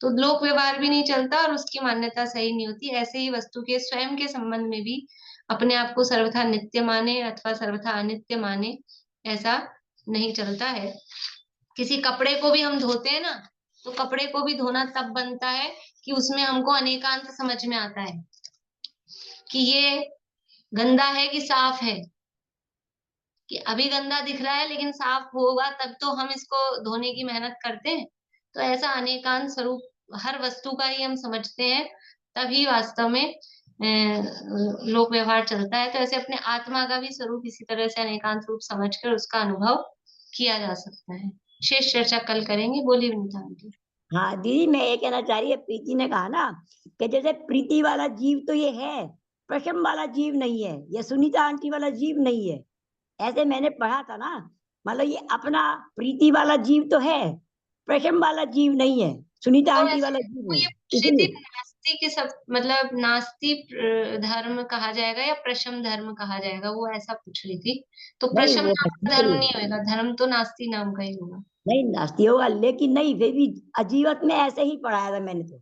तो लोक व्यवहार भी नहीं चलता और उसकी मान्यता सही नहीं होती। ऐसे ही वस्तु के स्वयं के संबंध में भी अपने आप को सर्वथा नित्य माने अथवा सर्वथा अनित्य माने, ऐसा नहीं चलता है। किसी कपड़े को भी हम धोते हैं ना, तो कपड़े को भी धोना तब बनता है कि उसमें हमको अनेकांत समझ में आता है कि ये गंदा है कि साफ है। कि अभी गंदा दिख रहा है लेकिन साफ होगा तब तो हम इसको धोने की मेहनत करते हैं। तो ऐसा अनेकांत स्वरूप हर वस्तु का ही हम समझते हैं, तभी वास्तव में लोक व्यवहार चलता है। तो ऐसे अपने आत्मा का भी स्वरूप इसी तरह से अनेकांत रूप समझकर उसका अनुभव किया जा सकता है। शेष चर्चा कल करेंगे। बोलिए विनीता आंटी। हाँ दीदी, मैं ये कहना चाह रही है, प्रीति ने कहा ना कि जैसे प्रीति वाला जीव तो ये है, प्रशम वाला जीव नहीं है, या सुनीता आंटी वाला जीव नहीं है, ऐसे मैंने पढ़ा था ना। मतलब ये अपना प्रीति वाला जीव तो है, प्रशम वाला जीव नहीं है, सुनीता तो आंटी वाला जीव ये है। नास्ती के सब मतलब नास्ती धर्म कहा जाएगा या प्रशम धर्म कहा जाएगा, वो ऐसा पूछ रही थी। तो नहीं, प्रशम वो नाम का धर्म नहीं होगा, धर्म तो नास्ती नाम का ही होगा। नहीं नास्ती होगा, लेकिन नहीं, फिर भी अजीवत में ऐसे ही पढ़ाया था मैंने। तो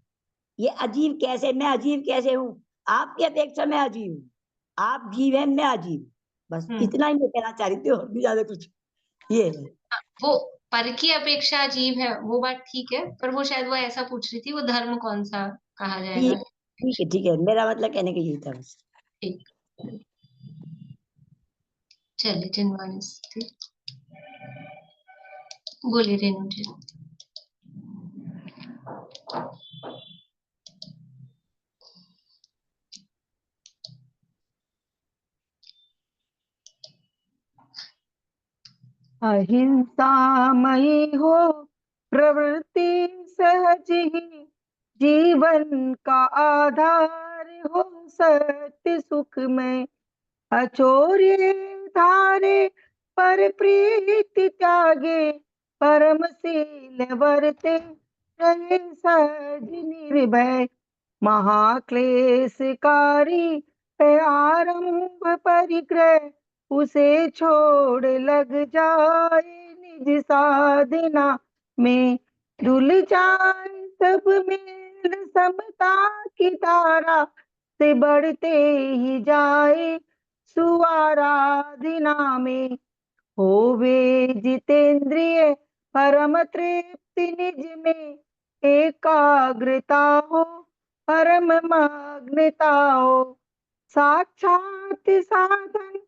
ये अजीब कैसे, मैं अजीब कैसे हूँ? आपकी अपेक्षा मैं अजीब हूँ, आप जीव है, मैं अजीब। बस इतना ही मैं कहना चाह रही थी, और भी ज्यादा कुछ ये है। वो पर की अपेक्षा अजीब है, वो बात ठीक है, पर वो शायद वो ऐसा पूछ रही थी वो धर्म कौन सा कहा जाएगा। ठीक है, ठीक है, मेरा मतलब कहने का यही था बस। ठीक। चलिए चिन्वानी स्थिति बोलिए रेणु जी। अहिंसामयी हो प्रवृत्ति सहज ही, जीवन का आधार हो सत्य सुख में। अचोर्य धारे पर प्रीति त्यागे, परमशील वर्ते रहे सहज निर्भय। महाक्लेशकारी है आरंभ परिग्रह, उसे छोड़ लग जाए निज साधना में। डुल जाए सब मेल समता की धारा, से बढ़ते ही जाए सुआराधना में। होवे जितेंद्रिय परम तृप्ति निज में, एकाग्रता हो परम मग्नता हो। साक्षात साधन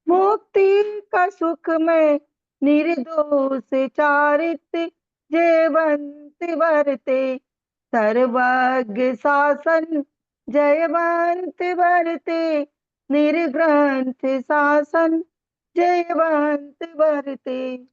मुक्ति का सुख में, निर्दोष चारित्र जयवंत वर्ते। सर्वज्ञ शासन जयवंत वर्ते, निर्ग्रंथ शासन जयवंत वर्ते।